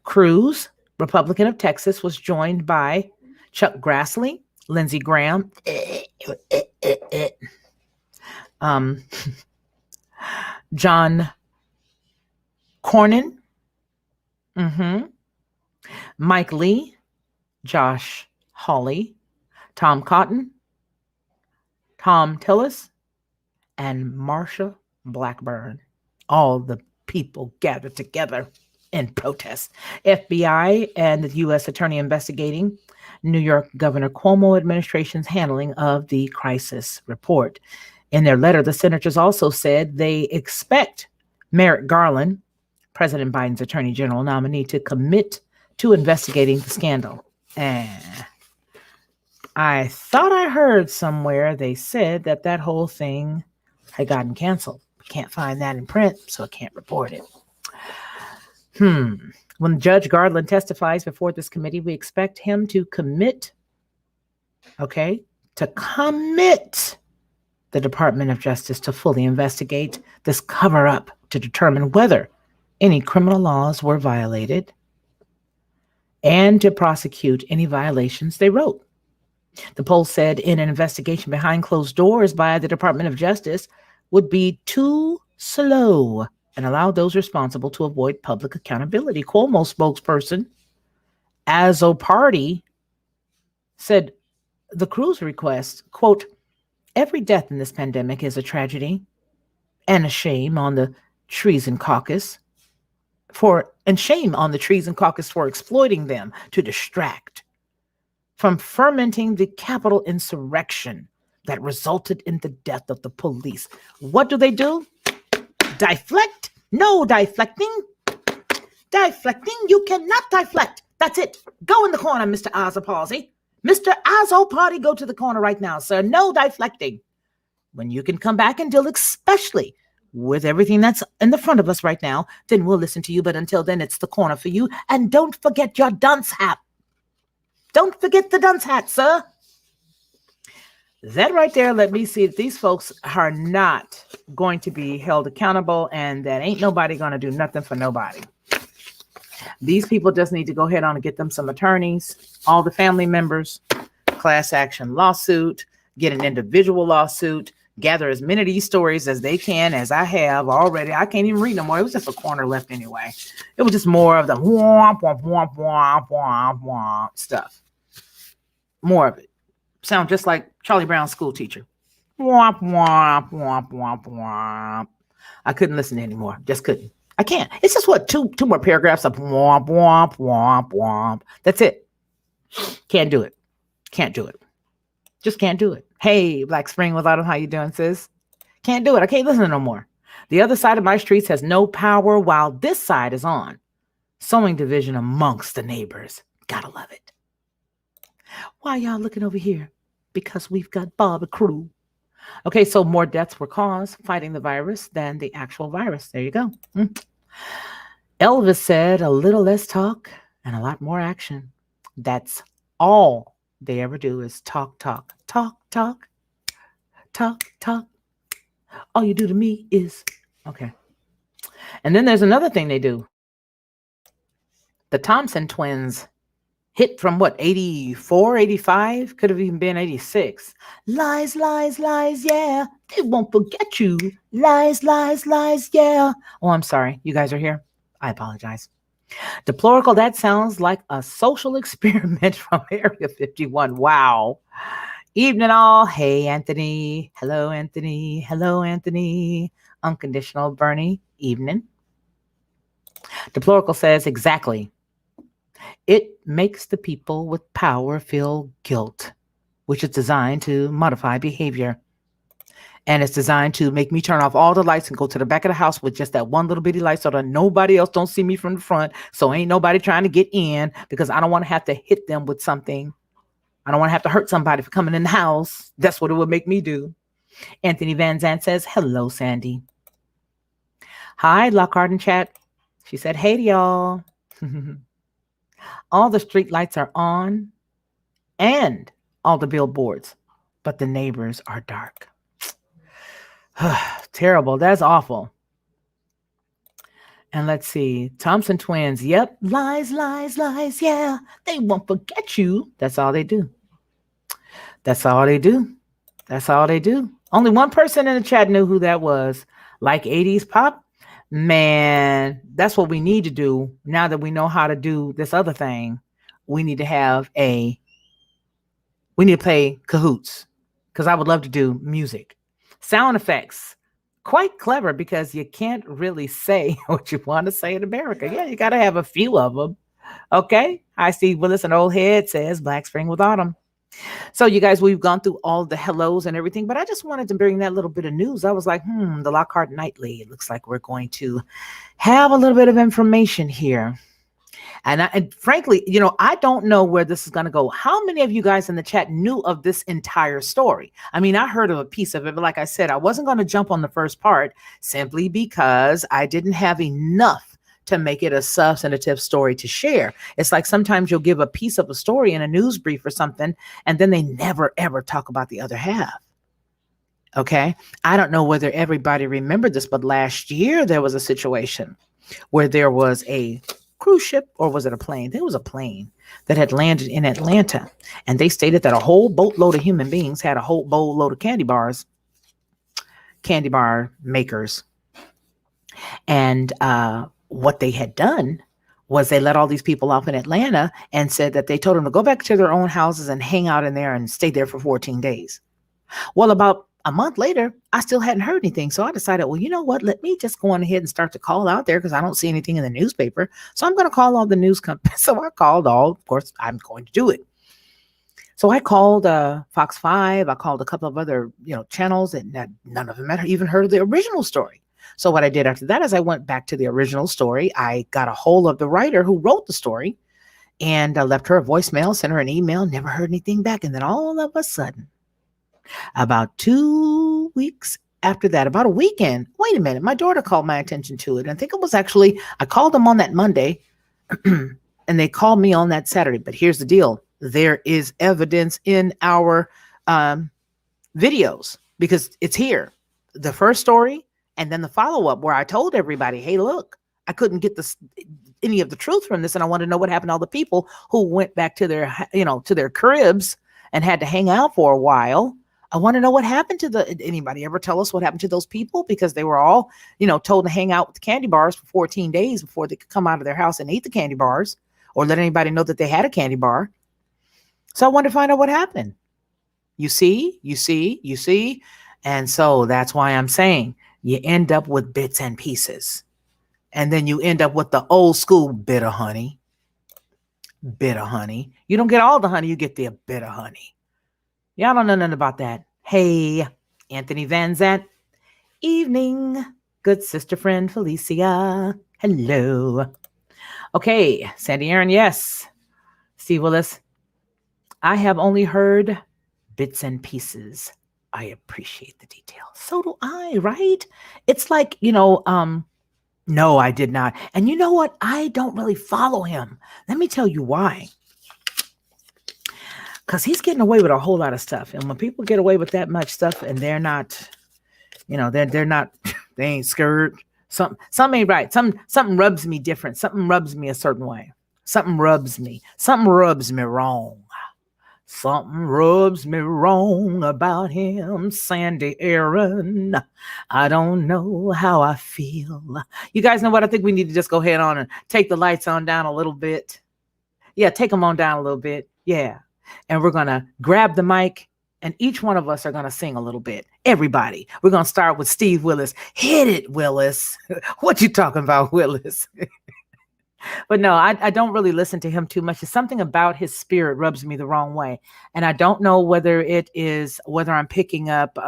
Cruz, Republican of Texas, was joined by Chuck Grassley, Lindsey Graham, John Cornyn, Mike Lee, Josh Hawley, Tom Cotton, Tom Tillis, and Marsha Blackburn. All the people gathered together in protest. FBI and the U.S. Attorney investigating New York Governor Cuomo administration's handling of the crisis report. In their letter, the senators also said they expect Merrick Garland, President Biden's Attorney General nominee to commit to investigating the scandal. And I thought I heard somewhere they said that whole thing had gotten canceled. Can't find that in print, so I can't report it. When Judge Garland testifies before this committee, we expect him to commit the Department of Justice to fully investigate this cover-up to determine whether any criminal laws were violated and to prosecute any violations they wrote. The poll said in an investigation behind closed doors by the Department of Justice would be too slow and allow those responsible to avoid public accountability. Cuomo spokesperson Azzo Party said the Cruz request, quote, every death in this pandemic is a tragedy and a shame on the Treason Caucus for exploiting them to distract from fermenting the Capitol insurrection that resulted in the death of the police. What do? Deflect? No deflecting. Deflecting? You cannot deflect. That's it. Go in the corner, Mr. Azzo-Party. Mr. Azzo-Party, go to the corner right now, sir. No deflecting. When you can come back and deal, especially with everything that's in the front of us right now, then we'll listen to you. But until then, it's the corner for you. And don't forget your dunce hat. Don't forget the dunce hat, sir. That right there, let me see if these folks are not going to be held accountable and that ain't nobody going to do nothing for nobody. These people just need to go ahead on and get them some attorneys, all the family members, class action lawsuit, get an individual lawsuit, gather as many of these stories as they can, as I have already. I can't even read no more. It was just a corner left anyway. It was just more of the womp, womp, womp, womp, womp, womp stuff. More of it. Sound just like Charlie Brown's school teacher. Womp, womp, womp, womp, womp. I couldn't listen anymore. Just couldn't. I can't. It's just two more paragraphs of womp, womp, womp, womp. That's it. Can't do it. Can't do it. Just can't do it. Hey, Black Spring with Autumn, how you doing, sis? Can't do it. I can't listen no more. The other side of my streets has no power while this side is on. Sowing division amongst the neighbors. Gotta love it. Why y'all looking over here? Because we've got Bob Crew. Okay, so more deaths were caused fighting the virus than the actual virus. There you go. Elvis said a little less talk and a lot more action. That's all they ever do is talk, talk, talk, talk, talk, talk. All you do to me is, okay. And then there's another thing they do. The Thompson twins hit from what, 84, 85? Could have even been 86. Lies, lies, lies, yeah. They won't forget you. Lies, lies, lies, yeah. Oh, I'm sorry. You guys are here? I apologize. Deplorable, that sounds like a social experiment from Area 51. Wow. Evening all. Hey, Anthony. Hello, Anthony. Hello, Anthony. Unconditional Bernie. Evening. Deplorable says exactly. It makes the people with power feel guilt, which is designed to modify behavior. And it's designed to make me turn off all the lights and go to the back of the house with just that one little bitty light so that nobody else don't see me from the front. So ain't nobody trying to get in because I don't want to have to hit them with something. I don't want to have to hurt somebody for coming in the house. That's what it would make me do. Anthony Van Zandt says, hello, Sandy. Hi, Lockhart in chat. She said, hey to y'all. All the street lights are on and all the billboards, but the neighbors are dark. Terrible. That's awful. And let's see. Thompson twins. Yep. Lies, lies, lies. Yeah. They won't forget you. That's all they do. That's all they do. That's all they do. Only one person in the chat knew who that was. Like 80s pop. Man, that's what we need to do. Now that we know how to do this other thing, we need to play cahoots because I would love to do music. Sound effects. Quite clever because you can't really say what you want to say in America. Yeah, you got to have a few of them. Okay. I see Willis, an old head, says Black Spring with Autumn. So, you guys, we've gone through all the hellos and everything, but I just wanted to bring that little bit of news. I was like, the Lockhart Nightly. It looks like we're going to have a little bit of information here. And frankly, I don't know where this is going to go. How many of you guys in the chat knew of this entire story? I mean, I heard of a piece of it, but like I said, I wasn't going to jump on the first part simply because I didn't have enough to make it a substantive story to share. It's like sometimes you'll give a piece of a story in a news brief or something, and then they never, ever talk about the other half. Okay. I don't know whether everybody remembered this, but last year there was a situation where there was a cruise ship, or was it a plane? There was a plane that had landed in Atlanta, and they stated that a whole boatload of human beings had a whole boatload of candy bar makers. And what they had done was they let all these people off in Atlanta and said that they told them to go back to their own houses and hang out in there and stay there for 14 days. Well, about a month later, I still hadn't heard anything. So I decided, well, you know what? Let me just go on ahead and start to call out there because I don't see anything in the newspaper. So I'm going to call all the news companies. So I called all, of course, I'm going to do it. So I called Fox 5. I called a couple of other, channels, and none of them had even heard of the original story. So what I did after that is I went back to the original story. I got a hold of the writer who wrote the story and left her a voicemail, sent her an email, never heard anything back. And then all of a sudden, about 2 weeks after that, about a weekend, wait a minute, my daughter called my attention to it. I think it was actually, I called them on that Monday and they called me on that Saturday. But here's the deal. There is evidence in our videos because it's here. The first story and then the follow-up where I told everybody, hey, look, I couldn't get any of the truth from this. And I want to know what happened to all the people who went back to their, to their cribs and had to hang out for a while. I want to know what happened to anybody ever tell us what happened to those people? Because they were all, told to hang out with the candy bars for 14 days before they could come out of their house and eat the candy bars or let anybody know that they had a candy bar. So I wanted to find out what happened. You see. And so that's why I'm saying you end up with bits and pieces. And then you end up with the old school bit of honey. You don't get all the honey, you get the bit of honey. Y'all don't know nothing about that. Hey, Anthony Van Zant. Evening, good sister friend Felicia. Hello. Okay, Sandy Aaron, yes. Steve Willis. I have only heard bits and pieces. I appreciate the detail. So do I, right? It's like, no, I did not. And you know what? I don't really follow him. Let me tell you why. Because he's getting away with a whole lot of stuff. And when people get away with that much stuff and they're not, they're not, they ain't scared. Something ain't right. Something rubs me different. Something rubs me a certain way. Something rubs me wrong. Something rubs me wrong about him, Sandy Aaron. I don't know how I feel. You guys know what? I think we need to just go ahead on and take the lights on down a little bit. Yeah, take them on down a little bit. Yeah. And we're going to grab the mic and each one of us are going to sing a little bit. Everybody. We're going to start with Steve Willis. Hit it, Willis. What you talking about, Willis? But no, I don't really listen to him too much. It's something about his spirit rubs me the wrong way. And I don't know whether I'm picking up,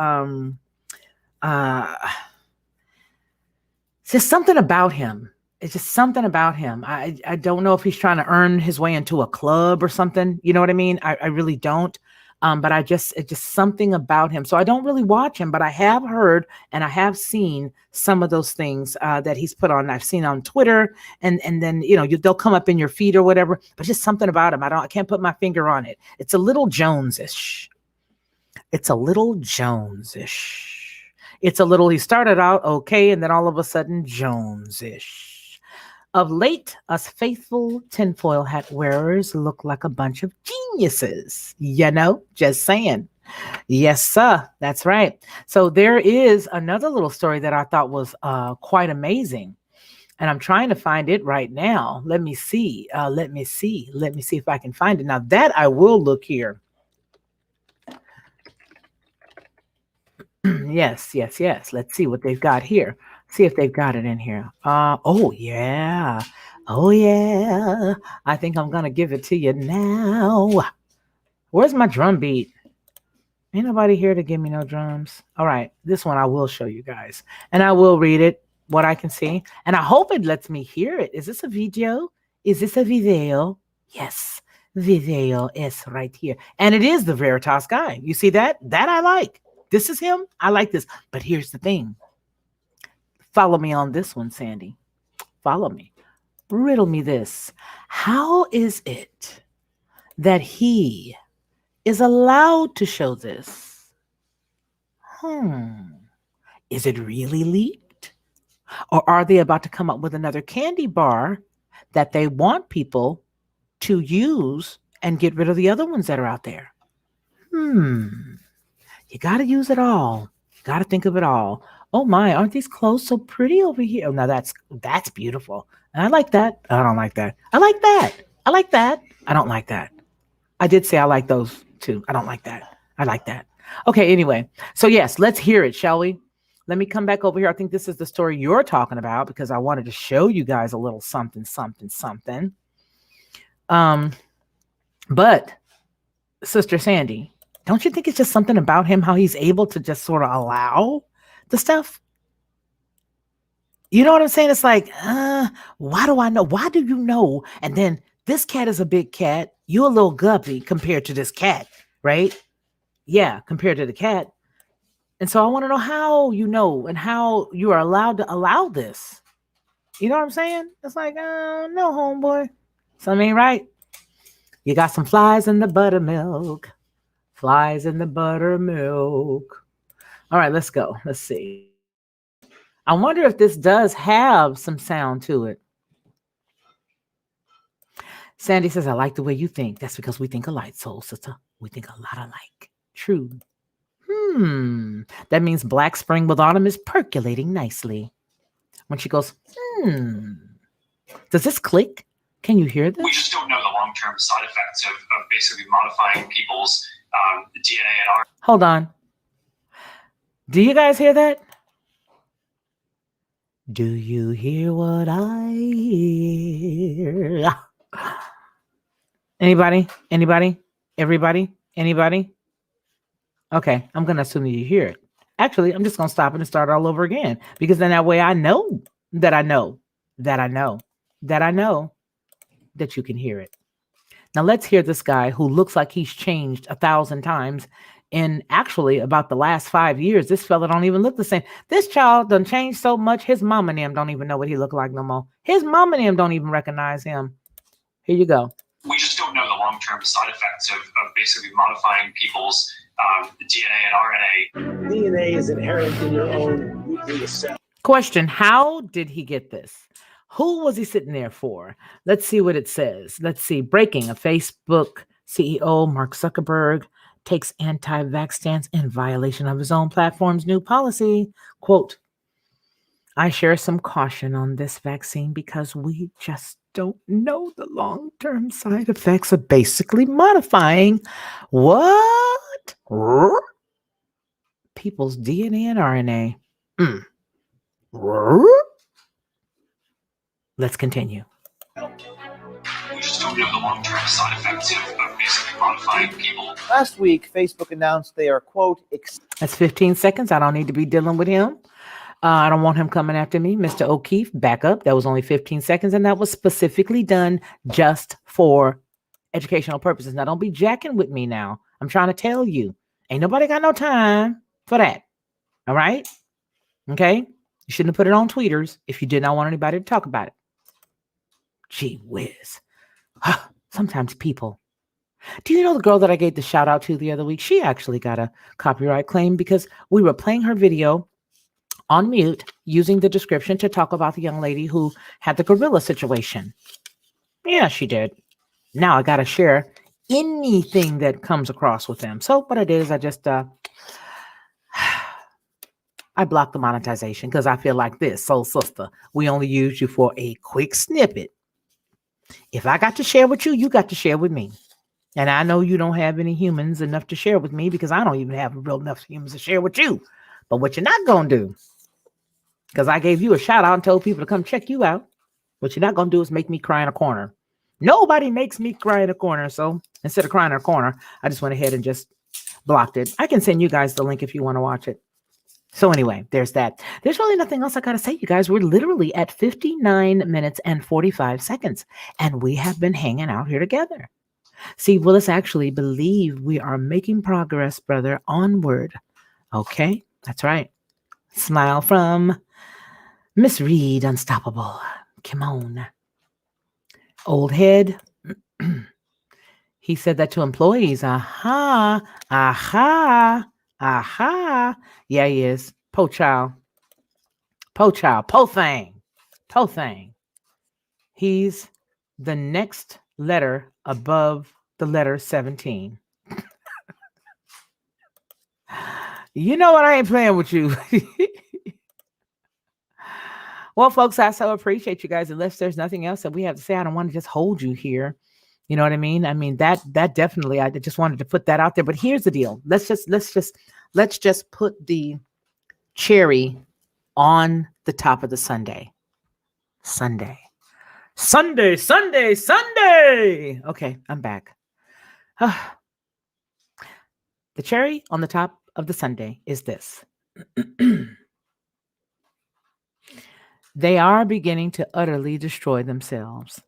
it's just something about him. It's just something about him. I don't know if he's trying to earn his way into a club or something. You know what I mean? I really don't. But it's just something about him. So I don't really watch him, but I have heard and I have seen some of those things that he's put on. I've seen on Twitter and then, they'll come up in your feed or whatever, but just something about him. I can't put my finger on it. It's a little Jones-ish. He started out okay. And then all of a sudden Jones-ish. Of late, us faithful tinfoil hat wearers look like a bunch of geniuses. Just saying. Yes, sir. That's right. So there is another little story that I thought was quite amazing. And I'm trying to find it right now. Let me see. Let me see if I can find it. Now that I will look here. Yes. Let's see what they've got here. See if they've got it in here. Oh yeah. I think I'm gonna give it to you now. Where's my drum beat? Ain't nobody here to give me no drums. All right, this one I will show you guys, and I will read it, what I can see, and I hope it lets me hear it. Is this a video? Is this a video? Yes, video is right here, and it is the Veritas guy. You see that? That I like. This is him. I like this. But here's the thing. Follow me on this one, Sandy. Follow me. Riddle me this. How is it that he is allowed to show this? Is it really leaked? Or are they about to come up with another candy bar that they want people to use and get rid of the other ones that are out there? You got to use it all. You got to think of it all. Oh my, aren't these clothes so pretty over here? Oh, now that's beautiful. And I like that. I don't like that. I like that. I like that. I don't like that. I did say I like those too. I don't like that. I like that. Okay, anyway. So yes, let's hear it, shall we? Let me come back over here. I think this is the story you're talking about because I wanted to show you guys a little something, something, something. But Sister Sandy, don't you think it's just something about him, how he's able to just sort of allow the stuff? You know what I'm saying? It's like, why do I know? Why do you know? And then this cat is a big cat. You're a little guppy compared to this cat, right? Yeah, compared to the cat. And so I want to know how you know and how you are allowed to allow this. You know what I'm saying? It's like, no, homeboy. Something ain't right. You got some flies in the buttermilk. Flies in the buttermilk. All right, let's go. Let's see. I wonder if this does have some sound to it. Sandy says, I like the way you think. That's because we think alike, soul sister. We think a lot alike. True. That means Black Spring with Autumn is percolating nicely. When she goes, Does this click? Can you hear this? We just don't know the long-term side effects of basically modifying people's DNA and RNA. Hold on. Do you guys hear that? Do you hear what I hear? Anybody? Anybody? Everybody? Anybody? Okay, I'm going to assume that you hear it. Actually, I'm just going to stop it and start all over again because then that way I know that I know that I know that I know that you can hear it. Now let's hear this guy who looks like he's changed 1,000 times in actually about the last 5 years. This fella don't even look the same. This child done changed so much. His mom and them don't even know what he look like no more. His mom and them don't even recognize him. Here you go. We just don't know the long-term side effects of basically modifying people's DNA and RNA. DNA is inherent in your own nucleus cell. Question, how did he get this? Who was he sitting there for? Let's see what it says. Let's see. Breaking. A Facebook CEO, Mark Zuckerberg, takes anti-vax stance in violation of his own platform's new policy. Quote, I share some caution on this vaccine because we just don't know the long-term side effects of basically modifying what? People's DNA and RNA. Let's continue. We just don't know the long-term side effects of basically modifying people. Last week, Facebook announced they are, quote, That's 15 seconds. I don't need to be dealing with him. I don't want him coming after me. Mr. O'Keefe, back up. That was only 15 seconds, and that was specifically done just for educational purposes. Now, don't be jacking with me now. I'm trying to tell you. Ain't nobody got no time for that. All right? Okay? You shouldn't have put it on tweeters if you did not want anybody to talk about it. Gee whiz. Sometimes people. Do you know the girl that I gave the shout out to the other week? She actually got a copyright claim because we were playing her video on mute using the description to talk about the young lady who had the gorilla situation. Yeah, she did. Now I got to share anything that comes across with them. So what I did is I just, I blocked the monetization because I feel like this. Soul sister, we only use you for a quick snippet. If I got to share with you, you got to share with me. And I know you don't have any humans enough to share with me because I don't even have real enough humans to share with you. But what you're not going to do, because I gave you a shout out and told people to come check you out, what you're not going to do is make me cry in a corner. Nobody makes me cry in a corner. So instead of crying in a corner, I just went ahead and just blocked it. I can send you guys the link if you want to watch it. So anyway, there's that. There's really nothing else I got to say, you guys. We're literally at 59 minutes and 45 seconds, and we have been hanging out here together. See, well, let's actually believe we are making progress, brother. Onward. Okay, that's right. Smile from Miss Reed, Unstoppable. Come on. Old head. He said that to employees. Aha, aha, aha. Yeah, he is. Po child. Po child. Po thing. Po thing. He's the next letter above the letter 17. You know what? I ain't playing with you. Well, folks, I so appreciate you guys. Unless there's nothing else that we have to say, I don't want to just hold you here. You know what I mean? I mean, that definitely, I just wanted to put that out there. But here's the deal. Let's just put the cherry on the top of the sundae. Sunday. Okay, I'm back. The cherry on the top of the sundae is this. They are beginning to utterly destroy themselves.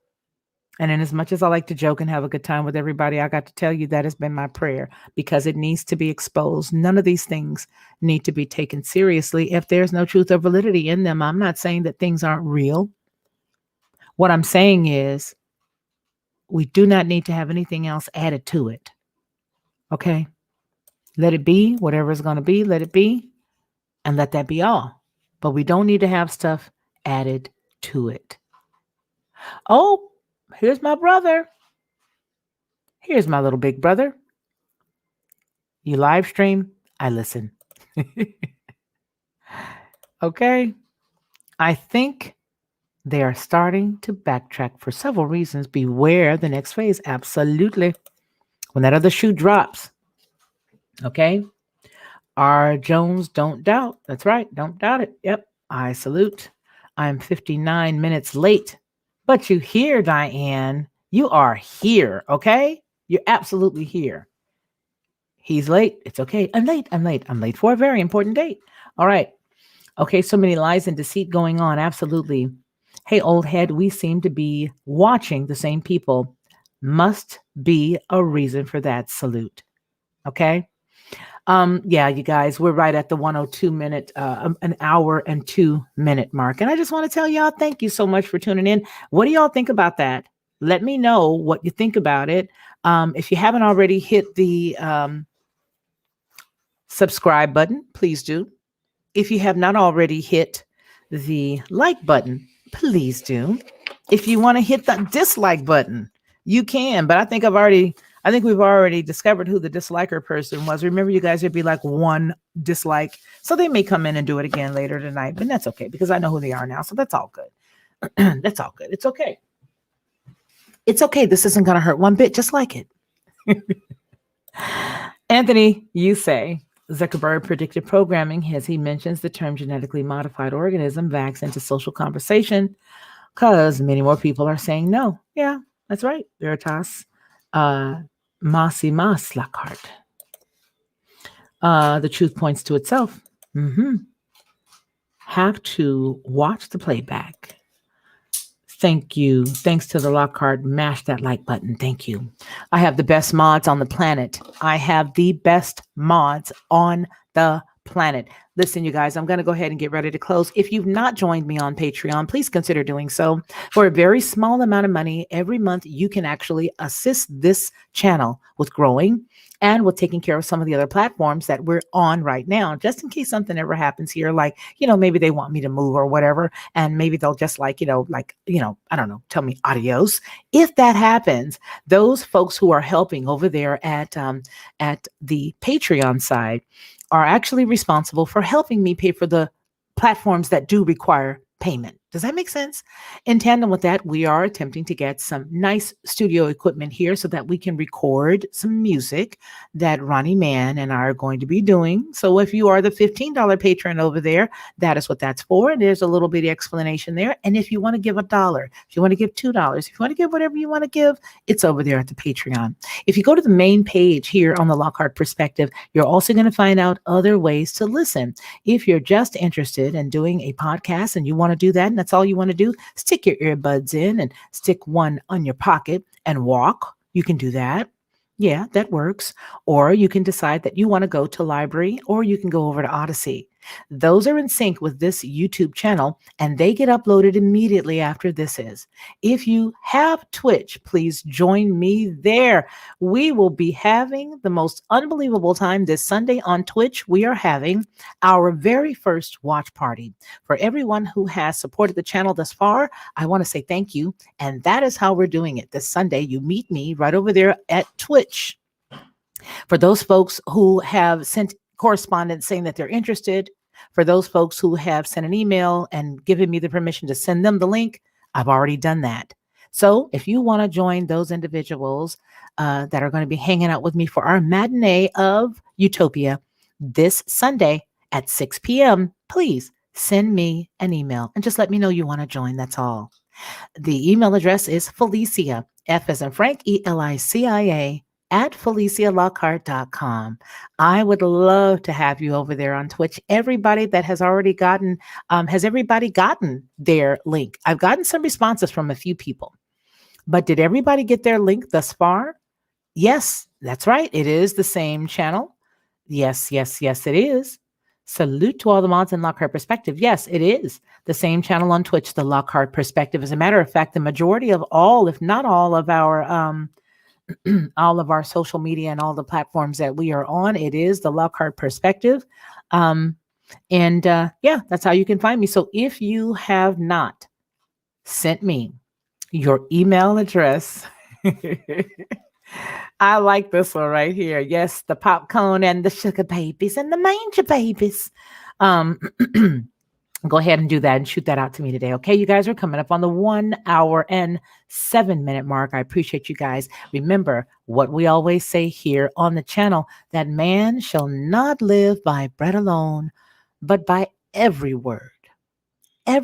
And in as much as I like to joke and have a good time with everybody, I got to tell you that has been my prayer, because it needs to be exposed. None of these things need to be taken seriously if there's no truth or validity in them. I'm not saying that things aren't real. What I'm saying is we do not need to have anything else added to it. Okay? Let it be whatever it's going to be. Let it be, and let that be all. But we don't need to have stuff added to it. Oh, here's my brother. Here's my little big brother. You live stream, I listen. Okay. I think they are starting to backtrack for several reasons. Beware the next phase. Absolutely. When that other shoe drops. Okay. R. Jones, don't doubt. That's right. Don't doubt it. Yep. I salute. I'm 59 minutes late. But you here, Diane. You are here. Okay. You're absolutely here. He's late. It's okay. I'm late. I'm late for a very important date. All right. Okay. So many lies and deceit going on. Absolutely. Hey, old head, we seem to be watching the same people. Must be a reason for that. Salute. Okay. Yeah, you guys, we're right at the 102 minute, an hour and 2 minute mark. And I just want to tell y'all, thank you so much for tuning in. What do y'all think about that? Let me know what you think about it. If you haven't already hit the subscribe button, please do. If you have not already hit the like button, please do. If you want to hit the dislike button, you can. But I think we've already discovered who the disliker person was. Remember, you guys, there'd be like one dislike. So they may come in and do it again later tonight, but that's okay because I know who they are now. So that's all good. That's all good. It's okay. It's okay. This isn't going to hurt one bit. Just like it. Anthony, you say Zuckerberg predicted programming as he mentions the term genetically modified organism vax into social conversation because many more people are saying no. Yeah, that's right. Veritas. Masi Mas Lockhart. The truth points to itself. Have to watch the playback. Thank you. Thanks to the Lockhart. Mash that like button. Thank you. I have the best mods on the planet. Listen, you guys, I'm going to go ahead and get ready to close. If you've not joined me on Patreon, please consider doing so. For a very small amount of money every month, you can actually assist this channel with growing and with taking care of some of the other platforms that we're on right now, just in case something ever happens here, like, maybe they want me to move or whatever, and maybe they'll just I don't know, tell me adios. If that happens, those folks who are helping over there at the Patreon side are actually responsible for helping me pay for the platforms that do require payment. Does that make sense? In tandem with that, we are attempting to get some nice studio equipment here so that we can record some music that Ronnie Mann and I are going to be doing. So if you are the $15 patron over there, that is what that's for. And there's a little bitty explanation there. And if you want to give $1, if you want to give $2, if you want to give whatever you want to give, it's over there at the Patreon. If you go to the main page here on the Lockhart Perspective, you're also going to find out other ways to listen. If you're just interested in doing a podcast and you want to do that, and that's all you want to do, stick your earbuds in and stick one on your pocket and walk. You can do that. Yeah, that works. Or you can decide that you want to go to library, or you can go over to Odyssey. Those are in sync with this YouTube channel, and they get uploaded immediately after this is. If you have Twitch, please join me there. We will be having the most unbelievable time this Sunday on Twitch. We are having our very first watch party. For everyone who has supported the channel thus far, I want to say thank you. And that is how we're doing it. This Sunday, you meet me right over there at Twitch. For those folks who have sent correspondence saying that they're interested, for those folks who have sent an email and given me the permission to send them the link, I've already done that. So if you want to join those individuals that are going to be hanging out with me for our matinee of Utopia this Sunday at 6 p.m., please send me an email and just let me know you want to join. That's all. The email address is Felicia, F as in Frank, Elicia, at FeliciaLockhart.com. I would love to have you over there on Twitch. Everybody that has already gotten, has everybody gotten their link? I've gotten some responses from a few people, but did everybody get their link thus far? Yes, that's right. It is the same channel. Yes, it is. Salute to all the mods in Lockhart Perspective. Yes, it is the same channel on Twitch, the Lockhart Perspective. As a matter of fact, the majority of all, if not all of our, all of our social media and all the platforms that we are on, it is the Lockhart Perspective. Yeah, that's how you can find me. So if you have not sent me your email address, I like this one right here. Yes, the popcorn and the sugar babies and the manger babies. Go ahead and do that and shoot that out to me today. Okay, you guys are coming up on the 1 hour and 7 minute mark. I appreciate you guys. Remember what we always say here on the channel, that man shall not live by bread alone, but by every word that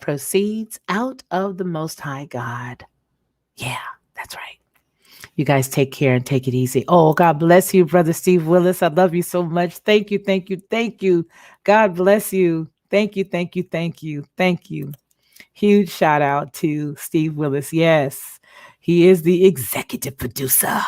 proceeds out of the Most High God. Yeah, that's right. You guys take care and take it easy. Oh, God bless you, Brother Steve Willis. I love you so much. Thank you. God bless you. Thank you. Huge shout out to Steve Willis. Yes, he is the executive producer.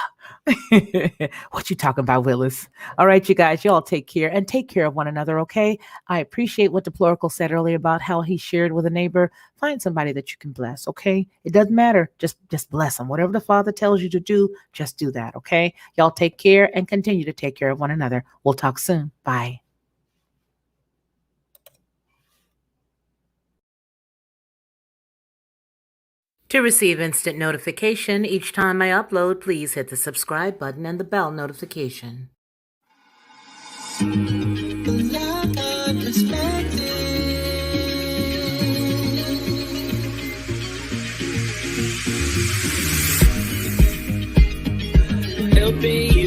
What you talking about, Willis? All right, you guys, y'all take care and take care of one another, okay? I appreciate what Deplorical said earlier about how he shared with a neighbor. Find somebody that you can bless, okay? It doesn't matter. Just bless them. Whatever the Father tells you to do, just do that, okay? Y'all take care and continue to take care of one another. We'll talk soon. Bye. To receive instant notification each time I upload, please hit the subscribe button and the bell notification. Helping